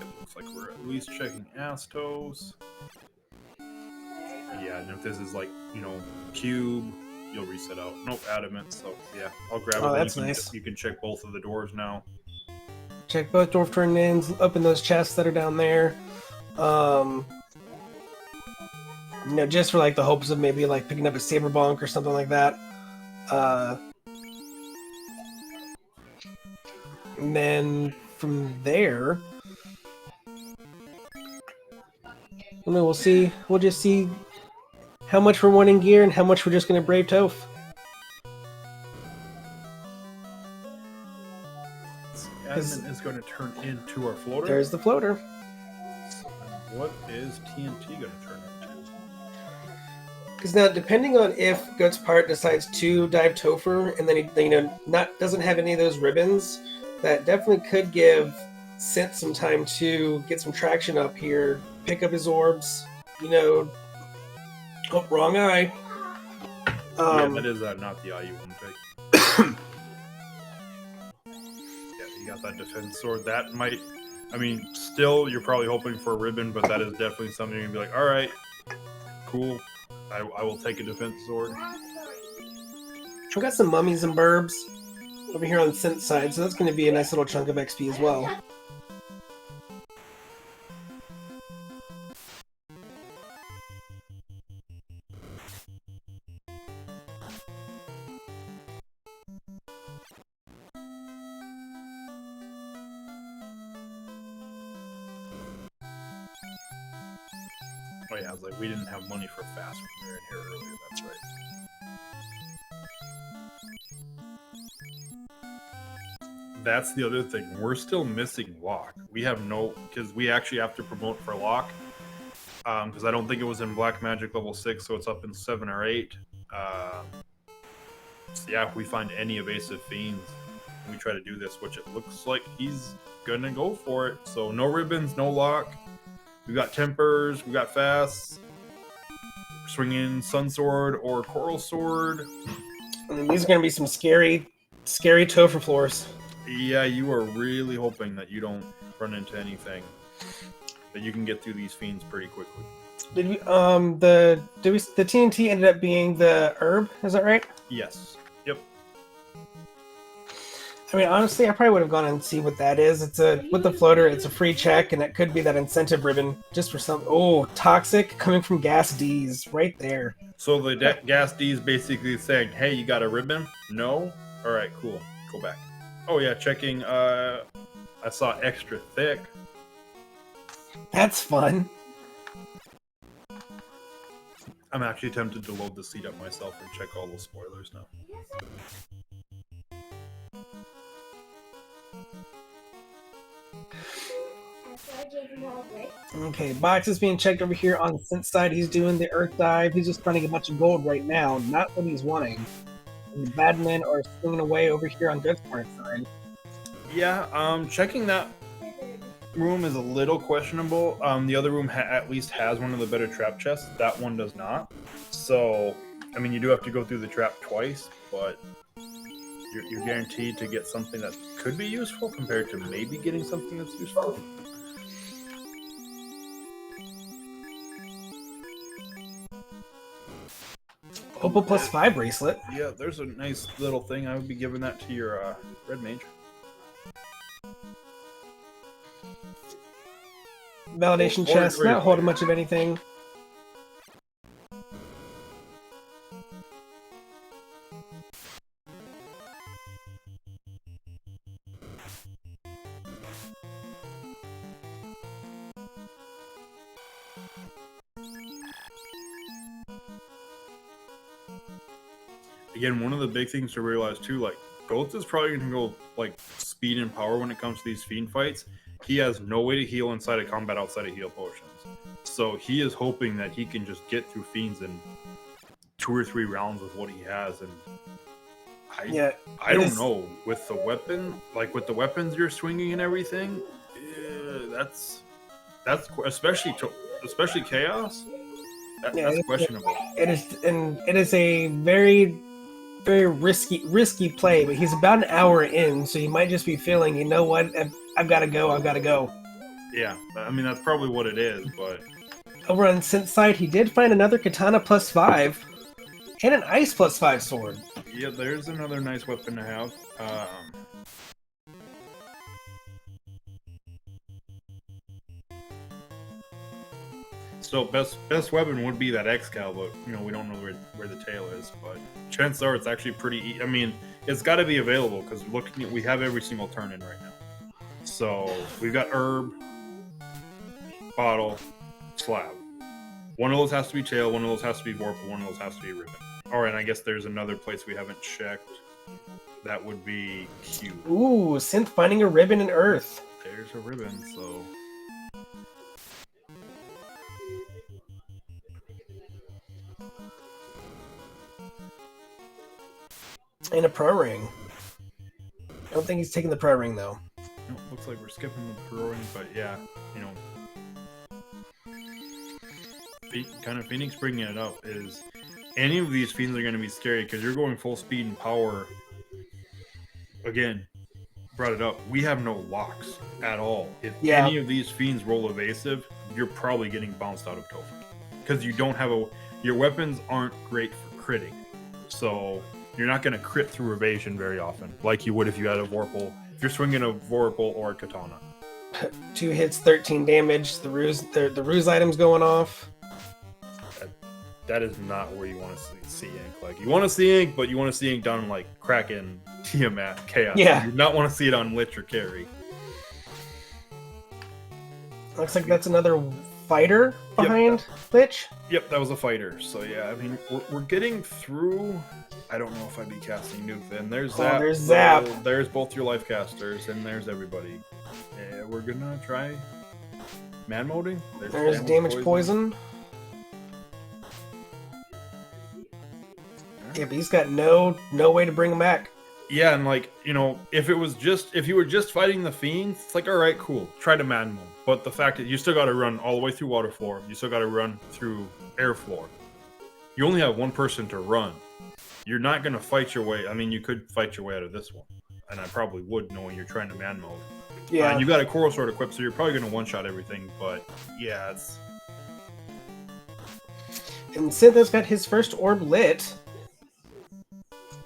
It looks like we're at least checking Astos. Yeah, and if this is like, cube, you'll reset out. Nope, adamant. So yeah, I'll grab it. Oh, that's nice. You can check both of the doors now. Check both dwarf turn-ins, open those chests that are down there. Just for like the hopes of maybe like picking up a saber bonk or something like that. And then from there, we'll see. We'll just see how much we're wanting gear and how much we're just going to brave Toph. Adamant is going to turn into our floater. There's the floater. What is TNT going to turn into? Because now, depending on if goatspirate decides to dive Topher, and then he doesn't have any of those ribbons, that definitely could give Synth some time to get some traction up here, pick up his orbs. Oh, wrong eye. Yeah, that is not the eye you want to take. Yeah, you got that defense sword. That might... still, you're probably hoping for a ribbon, but that is definitely something you're going to be like, alright, cool. I will take a defense sword. We got some mummies and burbs over here on the Synth side, so that's going to be a nice little chunk of XP as well. Oh yeah, I was like, we didn't have money for fast when we were in here earlier, that's right. That's the other thing. We're still missing lock. We have because we actually have to promote for lock. Because I don't think it was in Black Magic level 6, so it's up in 7 or 8. So yeah, if we find any evasive fiends, and we try to do this, which it looks like he's gonna go for it. So no ribbons, no lock. We got tempers, we got fasts. Swinging Sun Sword or Coral Sword. These are going to be some scary Topher floors. Yeah, you are really hoping that you don't run into anything. That you can get through these fiends pretty quickly. Did we the TNT ended up being the herb, is that right? Yes. Yep. Honestly, I probably would have gone and see what that is. With the floater, it's a free check, and it could be that incentive ribbon just for some. Oh, toxic coming from Gas D's right there. So the Gas D is basically saying, "Hey, you got a ribbon? No? All right, cool. Go back." Oh yeah, checking. I saw extra thick. That's fun. I'm actually tempted to load the seat up myself and check all those spoilers now. Okay, Box is being checked over here on the Synth side. He's doing the Earth Dive. He's just trying to get a bunch of gold right now, not what he's wanting. And the bad men are swinging away over here on goatspirate's side. Yeah, checking that room is a little questionable. The other room at least has one of the better trap chests. That one does not. So, you do have to go through the trap twice, but you're guaranteed to get something that could be useful compared to maybe getting something that's useful. Opal +5 bracelet. Yeah, there's a nice little thing. I would be giving that to your red mage. Validation chest, not holding much of anything. again, one of the big things to realize too, like Goats is probably going to go like speed and power when it comes to these fiend fights. He has no way to heal inside of combat outside of heal potions, so he is hoping that he can just get through fiends in 2 or 3 rounds with what he has. And I don't know, with the weapon, like with the weapons you're swinging and everything, that's especially chaos. That's questionable. It is a very, very risky play. But he's about an hour in, so you might just be feeling, you know what, I've got to go. Yeah, I mean that's probably what it is. But over on Synth's side, he did find another katana +5 and an ice +5 sword. Yeah, there's another nice weapon to have. So best weapon would be that X-Cal, but you know we don't know where the tail is. But chances are it's actually pretty. I mean, it's got to be available because we have every single turn in right now. So we've got herb, bottle, slab. One of those has to be tail. One of those has to be vorpal. One of those has to be ribbon. All right, I guess there's another place we haven't checked. That would be Q. Ooh, Synth finding a ribbon in Earth. There's a ribbon, so. And a pro ring. I don't think he's taking the pro ring though. No, looks like we're skipping the pro ring, but yeah, you know. Kind of Phoenix bringing it up is any of these fiends are going to be scary because you're going full speed and power. Again, brought it up. We have no locks at all. If any of these fiends roll evasive, you're probably getting bounced out of Topher because you don't have your weapons aren't great for critting, so you're not going to crit through evasion very often, like you would if you had a Vorpal. If you're swinging a Vorpal or a Katana. 2 hits, 13 damage. The ruse item's going off. That is not where you want to see ink. Like you want to see ink, but you want to see ink done like Kraken, Tiamat, Chaos. Yeah. You do not want to see it on Lich or Carry. Looks like that's another fighter behind Lich. Yep, that was a fighter. So yeah, I mean we're getting through. I don't know if I'd be casting Nuke then. There's Zap. There's Zap. There's both your life casters, and there's everybody. We're gonna try man moding. There's damage poison. Yeah, but he's got no way to bring him back. Yeah, and like, you know, if you were just fighting the fiends, it's like, all right, cool, try to man mode. But the fact that you still got to run all the way through water floor, you still got to run through air floor. You only have one person to run. You're not going to fight your way. I mean, you could fight your way out of this one, and I probably would, knowing you're trying to man mode. Yeah, and you got a coral sword equipped, so you're probably going to one-shot everything. But yeah, it's. And Synth has got his first orb lit.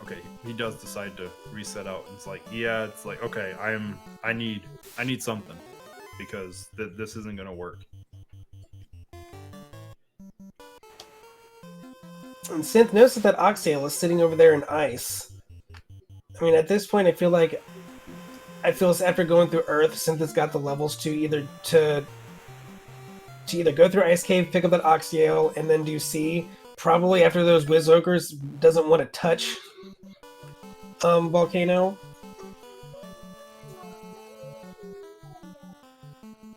Okay, he does decide to reset out. It's like, yeah, it's like, okay, I need something because this isn't gonna work. And Synth notices that Oxale is sitting over there in ice. I mean, at this point, I feel after going through Earth, Synth has got the levels to either go through Ice Cave, pick up that Oxale, and then do C. Probably after those Wiz Ogres doesn't want to touch Volcano.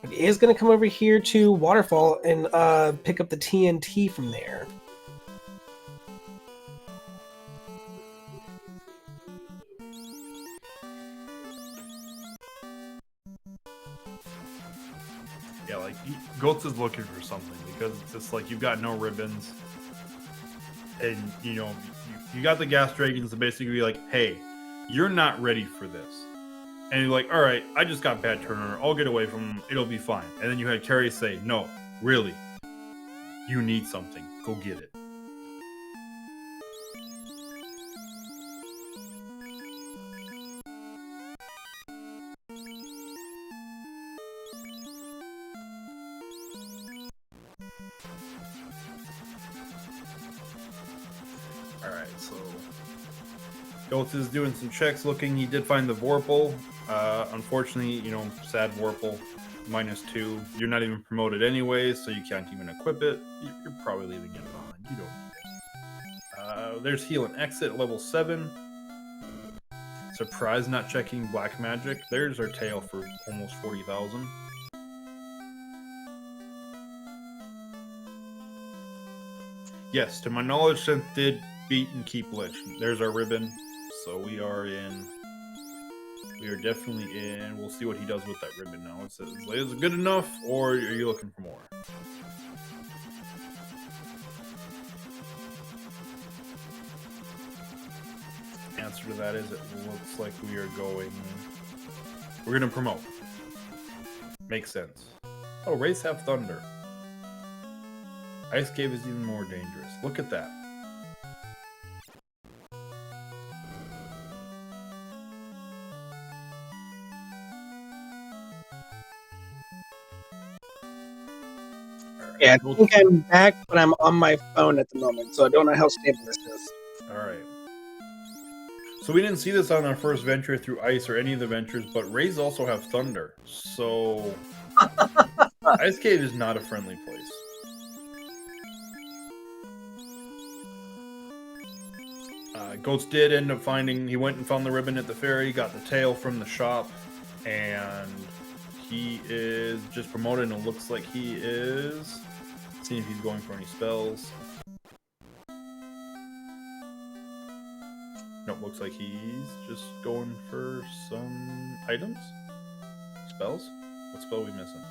But he is going to come over here to Waterfall and pick up the TNT from there. Yeah, like Goats is looking for something because it's just like you've got no ribbons, and you know you got the gas dragons to basically be like, hey, you're not ready for this, and you're like, all right, I just got bad turner, I'll get away from him, it'll be fine. And then you had Carrie say, no, really, you need something, go get it. Alright, so Goats is doing some checks looking. He did find the Vorpal. Unfortunately, you know, sad Vorpal, -2. You're not even promoted anyways, so you can't even equip it. You're probably leaving it behind. You don't need There's heal and exit, level 7. Surprise not checking black magic. There's our tail for almost 40,000. Yes, to my knowledge, Synth did beat and keep Lich. There's our ribbon. So we are in. We are definitely in. We'll see what he does with that ribbon now. It says, is it good enough, or are you looking for more? Answer to that is it looks like we are going. We're going to promote. Makes sense. Oh, Wraiths have thunder. Ice Cave is even more dangerous. Look at that. Yeah, I think I'm back, but I'm on my phone at the moment, so I don't know how stable this is. Alright. So we didn't see this on our first venture through Ice or any of the ventures, but Rays also have Thunder. So Ice Cave is not a friendly place. Goats did end up finding, he went and found the ribbon at the ferry, got the tail from the shop, and he is just promoted, and it looks like he is seeing if he's going for any spells. Nope, looks like he's just going for some items? Spells? What spell are we missing?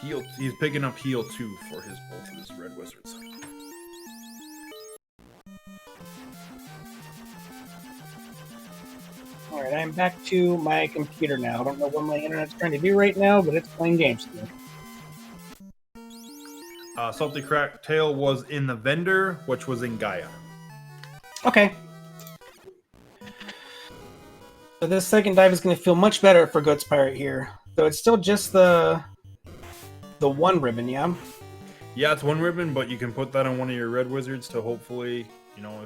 Heal. He's picking up heal 2 for his both of his red wizards. Alright, I'm back to my computer now. I don't know what my internet's trying to do right now, but it's playing games to me. Salty Crack Tail was in the vendor, which was in Gaia. Okay. So this second dive is going to feel much better for goatspirate here. Though it's still just the one ribbon, yeah? Yeah, it's one ribbon, but you can put that on one of your red wizards to hopefully, you know,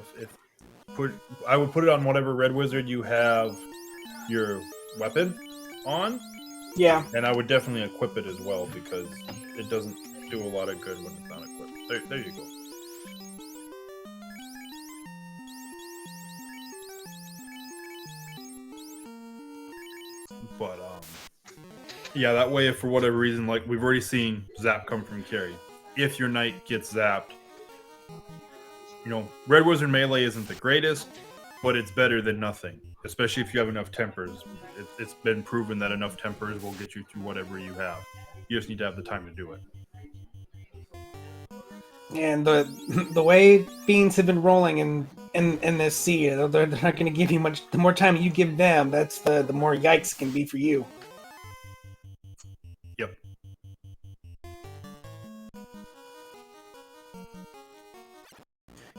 I would put it on whatever red wizard you have your weapon on. Yeah. And I would definitely equip it as well, because it doesn't do a lot of good when it's not equipped. There you go. But yeah, that way, if for whatever reason, like we've already seen zap come from carry, if your knight gets zapped, you know, red wizard melee isn't the greatest, but it's better than nothing, especially if you have enough tempers. It's been proven that enough tempers will get you through whatever you have. You just need to have the time to do it. And the way fiends have been rolling in this sea, they're not going to give you much. The more time you give them, that's the more yikes can be for you. Yep.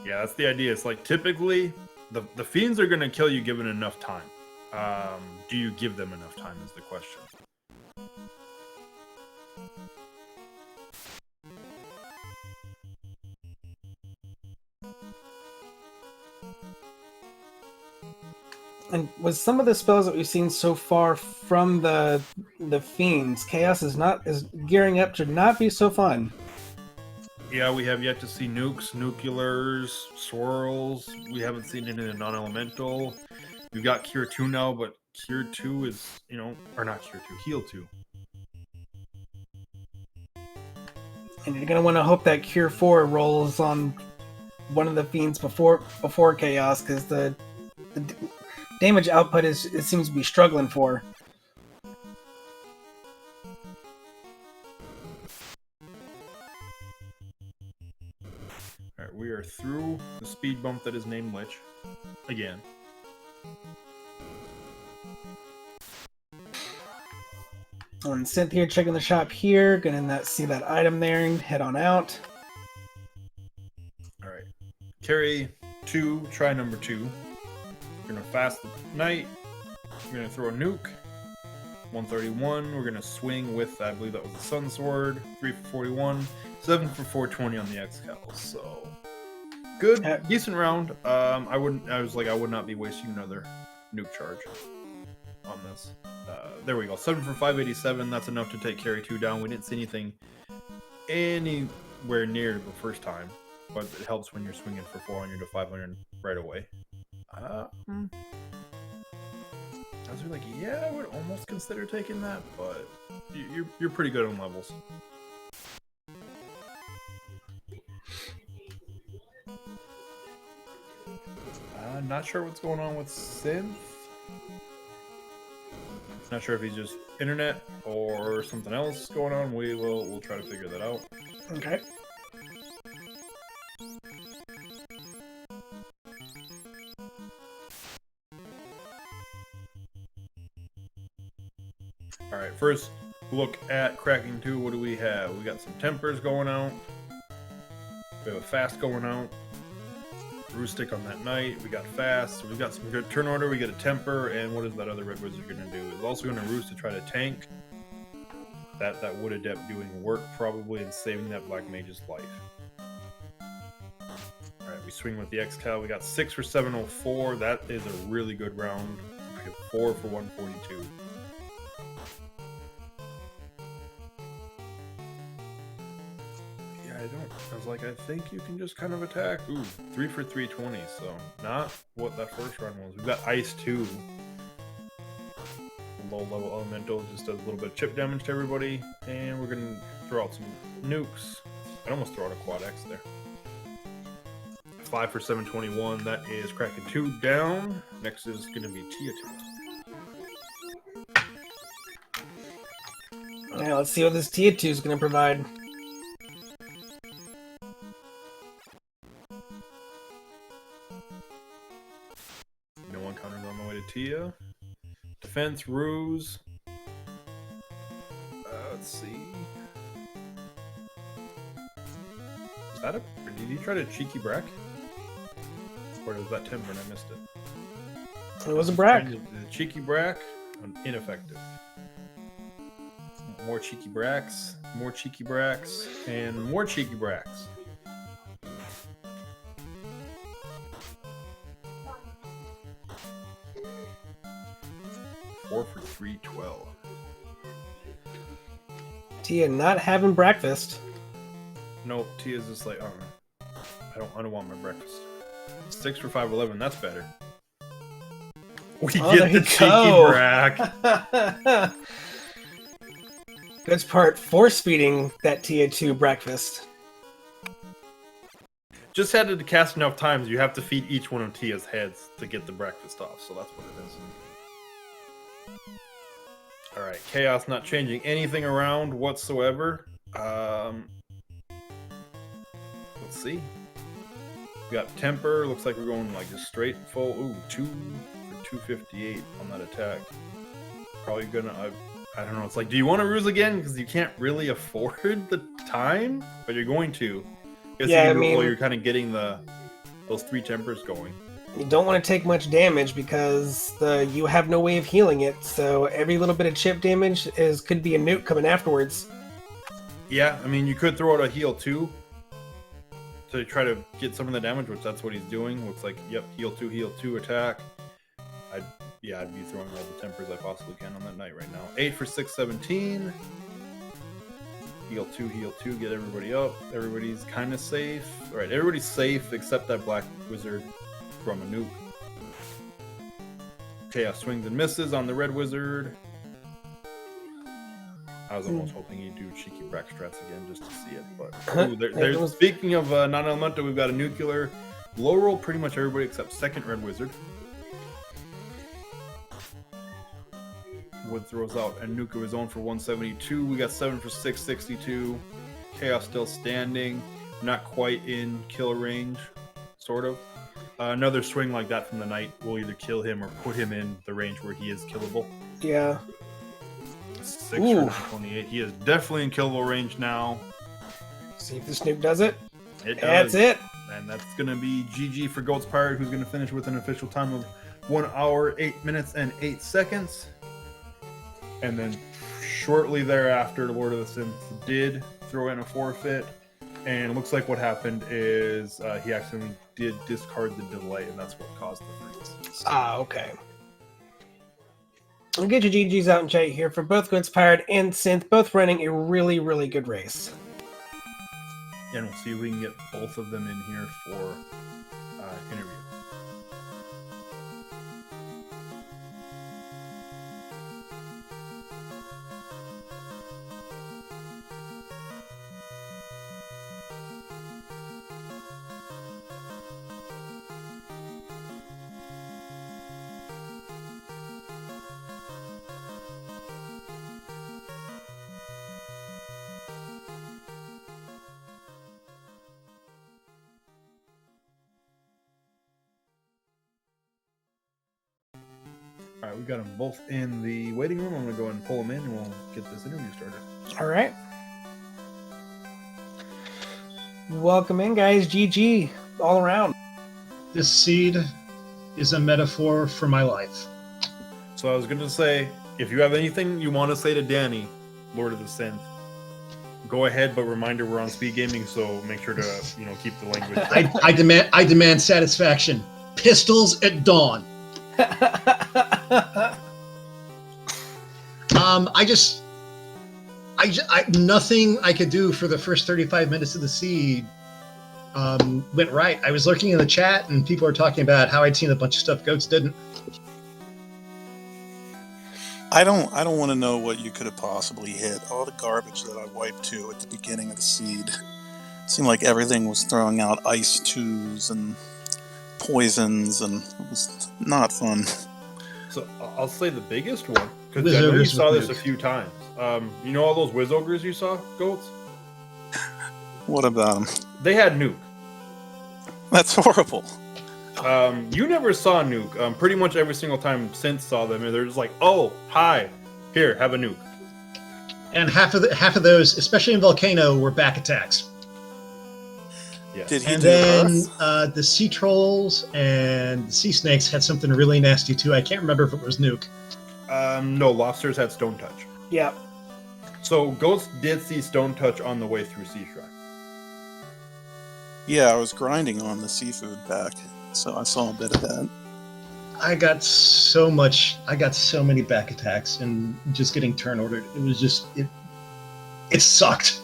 Yeah, that's the idea. It's like typically the fiends are going to kill you given enough time. Do you give them enough time is the question. And with some of the spells that we've seen so far from the fiends, chaos is gearing up to not be so fun. Yeah, we have yet to see nukes, nuclears, swirls. We haven't seen it in a non-elemental. We've got Cure 2 now, but Cure 2 is, you know, or not Cure 2, Heal 2. And you're gonna want to hope that Cure 4 rolls on one of the fiends before chaos, because the damage output it seems to be struggling for. Alright, we are through the speed bump that is named Lich. Again. And Synth here checking the shop here, gonna see that item there and head on out. Alright. Carry 2, try number 2. We're gonna fast the knight. We're gonna throw a nuke. 131. We're gonna swing with, I believe that was the Sun Sword. 3 for 41. 7 for 420 on the Excal. So good, decent round. I would not be wasting another nuke charge on this. There we go. 7 for 587. That's enough to take carry 2 down. We didn't see any nowhere near the first time, but it helps when you're swinging for 400 to 500 right away. I was like, yeah, I would almost consider taking that, but you're pretty good on levels. Not sure what's going on with Synth. Not sure if he's just internet or something else going on. We'll try to figure that out. Okay. All right, first look at Cracking 2. What do we have? We got some Tempers going out. We have a Fast going out. Roostick on that night. We got Fast. So we've got some good turn order. We get a Temper, and what is that other Red Wizard going to do? He's also going to Roost to try to tank. That Wood Adept doing work probably and saving that Black Mage's life. Alright, we swing with the X-Cal. We got 6 for 704. That is a really good round. We have 4 for 142. I was like, I think you can just kind of attack. Ooh, 3 for 320, so not what that first run was. We've got Ice 2. Low level elemental, just does a little bit of chip damage to everybody. And we're going to throw out some nukes. I almost throw out a Quad X there. 5 for 721, that is Kraken 2 down. Next is going to be Tia 2. Yeah, let's see what this Tia 2 is going to provide. No one counters on the way to Tia. Defense, Ruse. Let's see. Is that a... Did he try to Cheeky Brack? Or was that Temper and I missed it? It was a Brack. The Cheeky Brack, ineffective. More Cheeky Bracks, more Cheeky Bracks, and more Cheeky Bracks. Four for 312. Tia not having breakfast. No, Tia's just like, oh, I don't want my breakfast. 6 for 511. That's better. We get the Cheeky Brack. Good part, force feeding that Tia 2 breakfast. Just had to cast enough times. You have to feed each one of Tia's heads to get the breakfast off. So that's what it is. All right, Chaos not changing anything around whatsoever. Let's see. We got Temper. Looks like we're going like just straight full. Ooh, 2 for 258 on that attack. Probably gonna. I don't know. It's like, do you want to ruse again? Because you can't really afford the time, but you're going to. Yeah, I mean, while you're kind of getting those 3 Tempers going. You don't want to take much damage because you have no way of healing it. So every little bit of chip damage could be a nuke coming afterwards. Yeah, I mean, you could throw out a heal too to try to get some of the damage, which that's what he's doing. Looks like, yep, heal 2, attack. I'd be throwing all the Tempers I possibly can on that night right now. 8 for 617. Heal 2, get everybody up. Everybody's kind of safe. All right, everybody's safe except that Black Wizard from a nuke. Chaos swings and misses on the Red Wizard. I was almost hoping he'd do Cheeky Brack strats again just to see it, but speaking of non-elemental, we've got a nuclear low roll pretty much everybody except second Red Wizard. Wood throws out a nuke of his own for 172. We got 7 for 662. Chaos still standing, not quite in kill range, sort of. Another swing like that from the night will either kill him or put him in the range where he is killable. Yeah. 6 for 28. He is definitely in killable range now. See if this nuke does it. It does. That's it. And that's going to be GG for goatspirate, who's going to finish with an official time of 1 hour, 8 minutes, and 8 seconds. And then shortly thereafter, LordoftheSynth did throw in a forfeit. And it looks like what happened is he accidentally did discard the delay, and that's what caused the freeze. Okay. I'll get your GGs out in chat here for both goatspirate and Synth, both running a really, really good race. and we'll see if we can get both of them in here for interview. All right, we got them both in the waiting room. I'm going to go ahead and pull them in, and we'll get this interview started. All right. Welcome in, guys. GG all around. This seed is a metaphor for my life. So I was going to say, if you have anything you want to say to Danny, Lord of the Synth, go ahead, but reminder we're on speed gaming, so make sure to keep the language. I demand satisfaction. Pistols at dawn. Nothing I could do for the first 35 minutes of the seed went right. I was lurking in the chat, and people were talking about how I'd seen a bunch of stuff Goats didn't. I don't want to know what you could have possibly hit. All the garbage that I wiped to at the beginning of the seed. It seemed like everything was throwing out ice 2s and poisons, and it was not fun. So I'll say the biggest one, because I know you saw this a few times. You know all those Wiz Ogres you saw, Goats? What about them? They had Nuke. That's horrible. You never saw Nuke. Pretty much every single time Synth saw them, and they're just like, "Oh, hi, here, have a Nuke." And half of those, especially in Volcano, were back attacks. Yeah. And then the Sea Trolls and the Sea Snakes had something really nasty too. I can't remember if it was Nuke. No, Lobsters had Stone Touch. Yeah. So Ghost did see Stone Touch on the way through Sea Shrine. Yeah, I was grinding on the seafood back, so I saw a bit of that. I got so many back attacks and just getting turn ordered. It was just it sucked.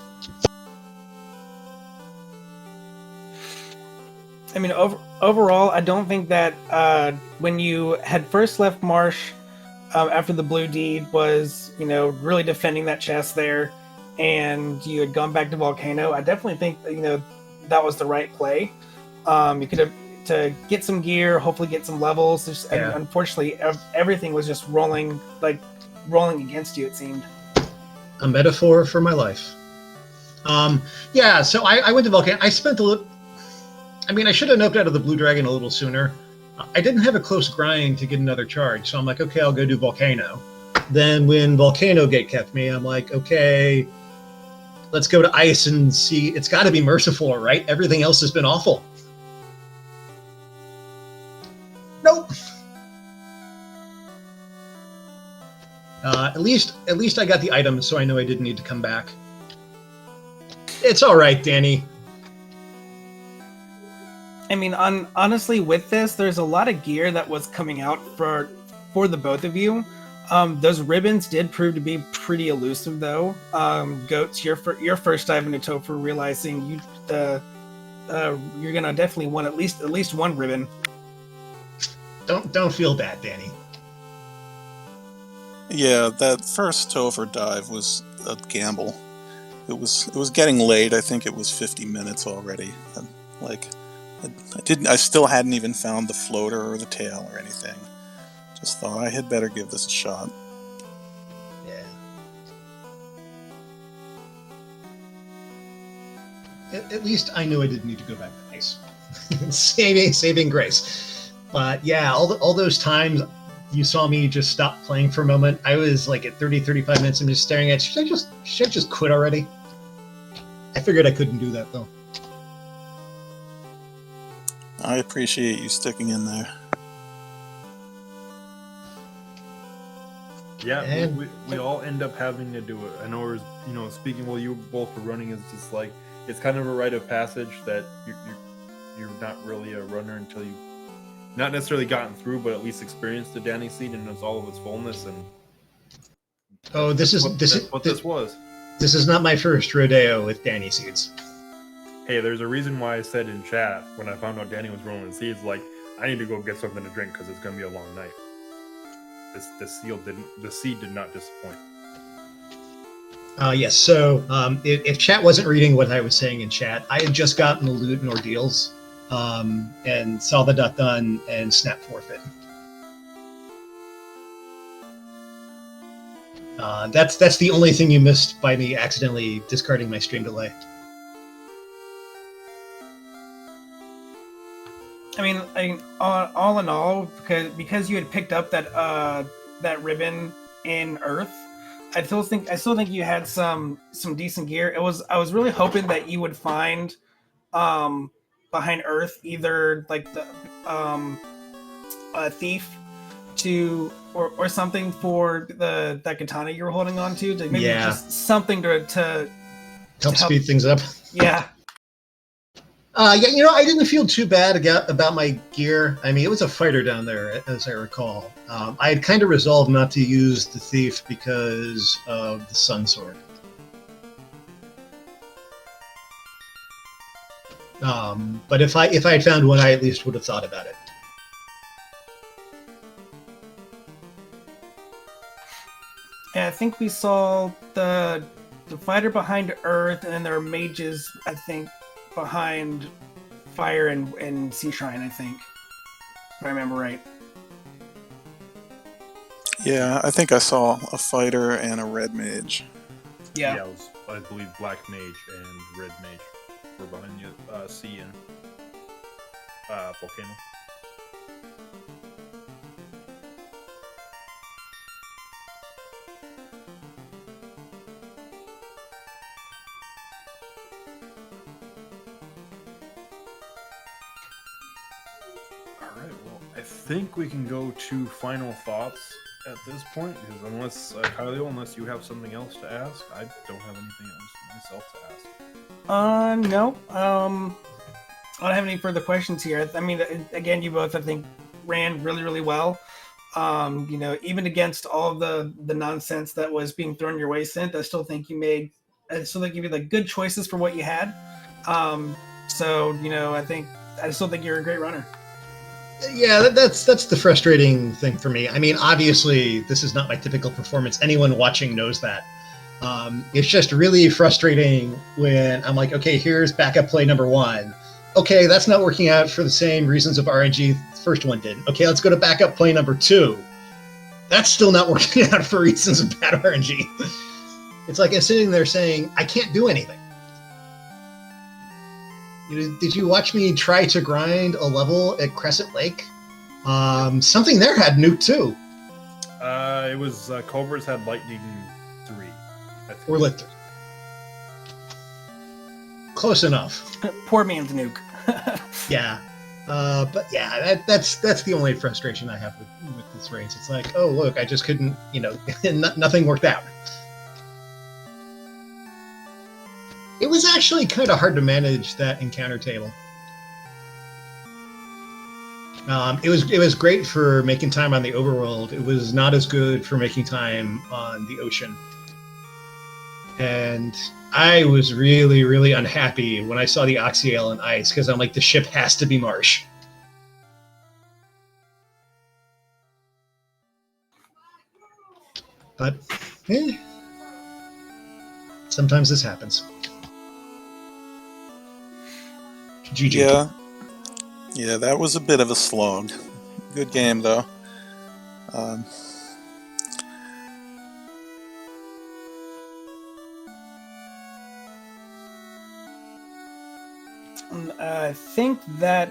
I mean, overall, I don't think that when you had first left Marsh after the Blue Deed was, really defending that chest there, and you had gone back to Volcano, I definitely think that was the right play. You could have to get some gear, hopefully get some levels. And unfortunately, everything was just rolling against you. It seemed a metaphor for my life. So I went to Volcano. I spent a little. I mean, I should have noped out of the Blue Dragon a little sooner. I didn't have a close grind to get another charge, so I'm like, okay, I'll go do Volcano. Then when Volcano Gate kept me, I'm like, okay, let's go to Ice and see. It's got to be merciful, right? Everything else has been awful. Nope. At least I got the item, so I know I didn't need to come back. It's all right, Danny. I mean, honestly, with this, there's a lot of gear that was coming out for the both of you. Those ribbons did prove to be pretty elusive, though. Goats, your first dive into Topher, realizing you're gonna definitely want at least one ribbon. Don't feel bad, Danny. Yeah, that first Topher dive was a gamble. It was getting late. I think it was 50 minutes already. And, I still hadn't even found the floater or the tail or anything. Just thought I had better give this a shot. Yeah. At least I knew I didn't need to go back to Ice. saving grace. But yeah, all those times you saw me just stop playing for a moment. I was like at 35 minutes and just staring at, should I just quit already? I figured I couldn't do that though. I appreciate you sticking in there. Yeah, and we all end up having to do it. I know, speaking while you both were running is just like, it's kind of a rite of passage that you're not really a runner until you, not necessarily gotten through, but at least experienced the Danny seed and it's all of its fullness. And this is what this was. This is not my first rodeo with Danny seeds. hey, there's a reason why I said in chat when I found out Danny was rolling seeds, like, I need to go get something to drink because it's going to be a long night. The seed did not disappoint. Yes, so if chat wasn't reading what I was saying in chat, I had just gotten the loot and ordeals and saw the dot done and snap forfeit. That's the only thing you missed by me accidentally discarding my stream delay. I mean, all in all, because you had picked up that ribbon in Earth, I still think you had some decent gear. I was really hoping that you would find behind Earth either like the a thief or something for that katana you were holding on to maybe just something to help speed things up. Yeah. Yeah, I didn't feel too bad about my gear. I mean, it was a fighter down there, as I recall. I had kind of resolved not to use the thief because of the sun sword. But if I had found one, I at least would have thought about it. Yeah, I think we saw the fighter behind Earth, and then there are mages, I think, behind Fire and Sea Shrine, I think. If I remember right. Yeah, I think I saw a fighter and a red mage. Yeah. Yeah, it was, I believe, Black Mage and Red Mage were behind the sea and volcano. Alright, well, I think we can go to final thoughts at this point, because unless, Kyleo, unless you have something else to ask, I don't have anything else myself to ask. No. I don't have any further questions here. I mean, again, you both, I think, ran really, really well. Even against all of the nonsense that was being thrown your way, Synth, I still think you made like good choices for what you had. I still think you're a great runner. Yeah, that's the frustrating thing for me. I mean, obviously, this is not my typical performance. Anyone watching knows that. It's just really frustrating when I'm like, okay, here's backup play number 1. Okay, that's not working out for the same reasons of RNG the first one did. Okay, let's go to backup play number 2. That's still not working out for reasons of bad RNG. It's like I'm sitting there saying, I can't do anything. Did you watch me try to grind a level at Crescent Lake? Something there had nuke too. It was Cobra's had Lightning 3. I think. Or Lictor. Close enough. Poor man's nuke. Yeah. But yeah, that's the only frustration I have with this race. It's like, oh look, I just couldn't, nothing worked out. It was actually kind of hard to manage that encounter table. It was great for making time on the overworld. It was not as good for making time on the ocean. And I was really, really unhappy when I saw the Oxyale and ice, because I'm like, the ship has to be marsh. But, sometimes this happens. GG. Yeah, that was a bit of a slog. Good game, though. I think that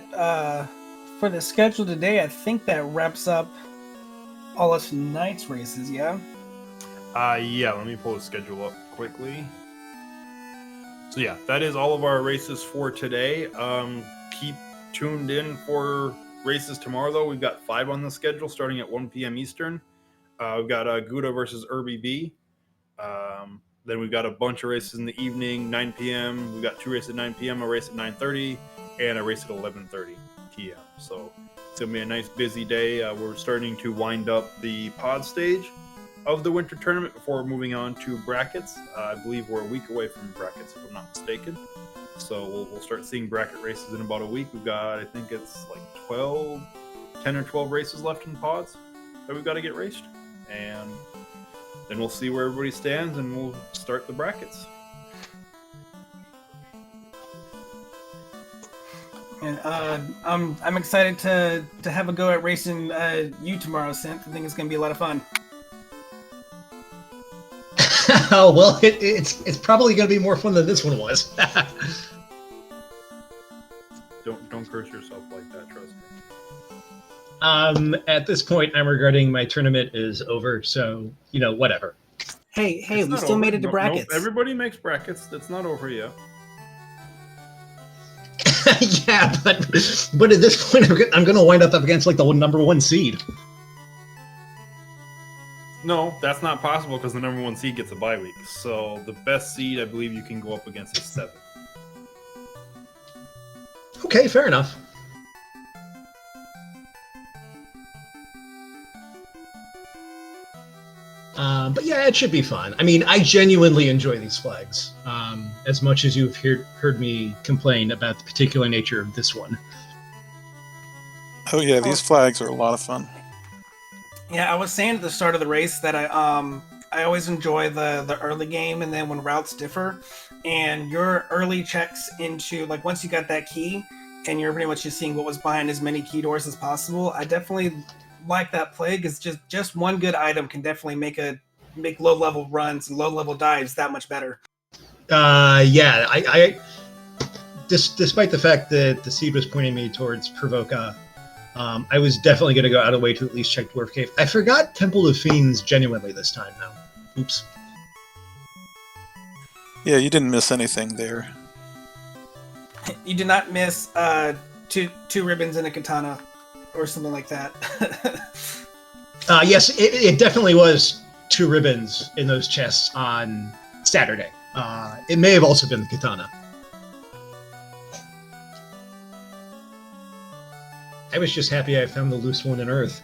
for the schedule today, I think that wraps up all of tonight's races, yeah? Yeah, let me pull the schedule up quickly. So yeah, that is all of our races for today. Keep tuned in for races tomorrow, though. We've got 5 on the schedule starting at 1 p.m. Eastern. We've got Gouda versus Irby B. Then we've got a bunch of races in the evening, 9 p.m. We've got 2 races at 9 p.m., a race at 9:30, and a race at 11:30 p.m. So it's going to be a nice busy day. We're starting to wind up the pod stage of the winter tournament before moving on to brackets. I believe we're a week away from brackets, if I'm not mistaken. So we'll start seeing bracket races in about a week. We've got, I think it's like 10 or 12 races left in pods that we've got to get raced. And then we'll see where everybody stands and we'll start the brackets. And I'm excited to have a go at racing you tomorrow, Synth. I think it's going to be a lot of fun. Oh well, it's probably going to be more fun than this one was. Don't curse yourself like that, trust me. At this point, I'm regretting my tournament is over, so whatever. Hey, It's we not still over. made it to brackets. Nope, everybody makes brackets. That's not over yet. Yeah, but at this point, I'm going to wind up against like the number 1 seed. No, that's not possible because the number 1 seed gets a bye week. So the best seed I believe you can go up against is 7. Okay, fair enough. But yeah, it should be fun. I mean, I genuinely enjoy these flags. As much as you've heard me complain about the particular nature of this one. Oh yeah, these flags are a lot of fun. Yeah, I was saying at the start of the race that I always enjoy the early game, and then when routes differ, and your early checks into, like, once you got that key, and you're pretty much just seeing what was behind as many key doors as possible. I definitely like that play, because just one good item can definitely make low level runs and low level dives that much better. Yeah, I despite the fact that the seed was pointing me towards Provoca, I was definitely going to go out of the way to at least check Dwarf Cave. I forgot Temple of Fiends genuinely this time now. Oops. Yeah, you didn't miss anything there. You did not miss two ribbons and a katana or something like that. Yes, it definitely was 2 ribbons in those chests on Saturday. It may have also been the katana. I was just happy I found the loose one in Earth.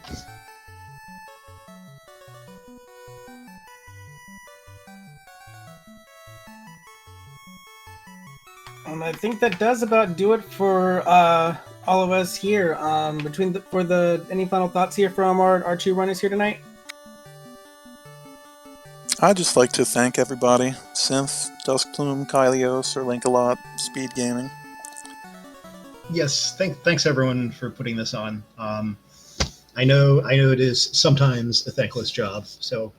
I think that does about do it for all of us here. Any final thoughts here from our 2 runners here tonight? I'd just like to thank everybody. Synth, Duskplume, Kylio, Sir Link-A-Lot, Speed Gaming. Yes, thanks everyone for putting this on. I know it is sometimes a thankless job. So,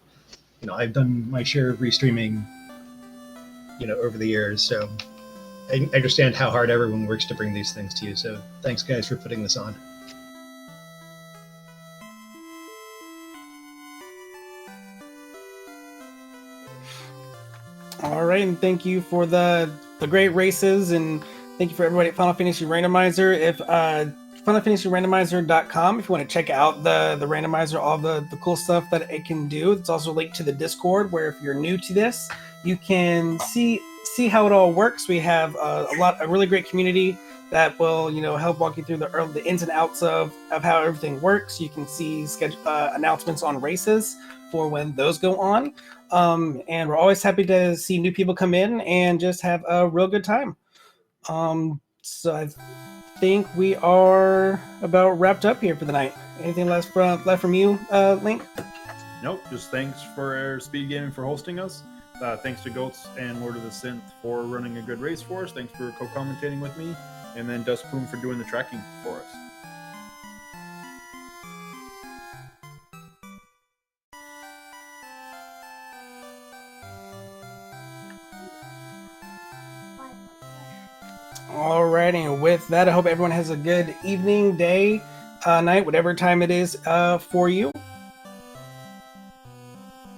I've done my share of restreaming, over the years. So I understand how hard everyone works to bring these things to you. So thanks, guys, for putting this on. All right, and thank you for the great races, and thank you for everybody at Final Fantasy Randomizer. If FinalFantasyRandomizer.com, if you want to check out the randomizer, all the cool stuff that it can do. It's also linked to the Discord, where if you're new to this, you can see how it all works. We have a really great community that will help walk you through the ins and outs of how everything works. You can see announcements on races for when those go on. And we're always happy to see new people come in and just have a real good time. So I think we are about wrapped up here for the night. Anything left from you, Link? Nope, just thanks for Speed Gaming for hosting us. Thanks to Goats and Lord of the Synth for running a good race for us. Thanks for co-commentating with me. And then Duskplume for doing the tracking for us. Alrighty, and with that, I hope everyone has a good evening, day, night, whatever time it is for you.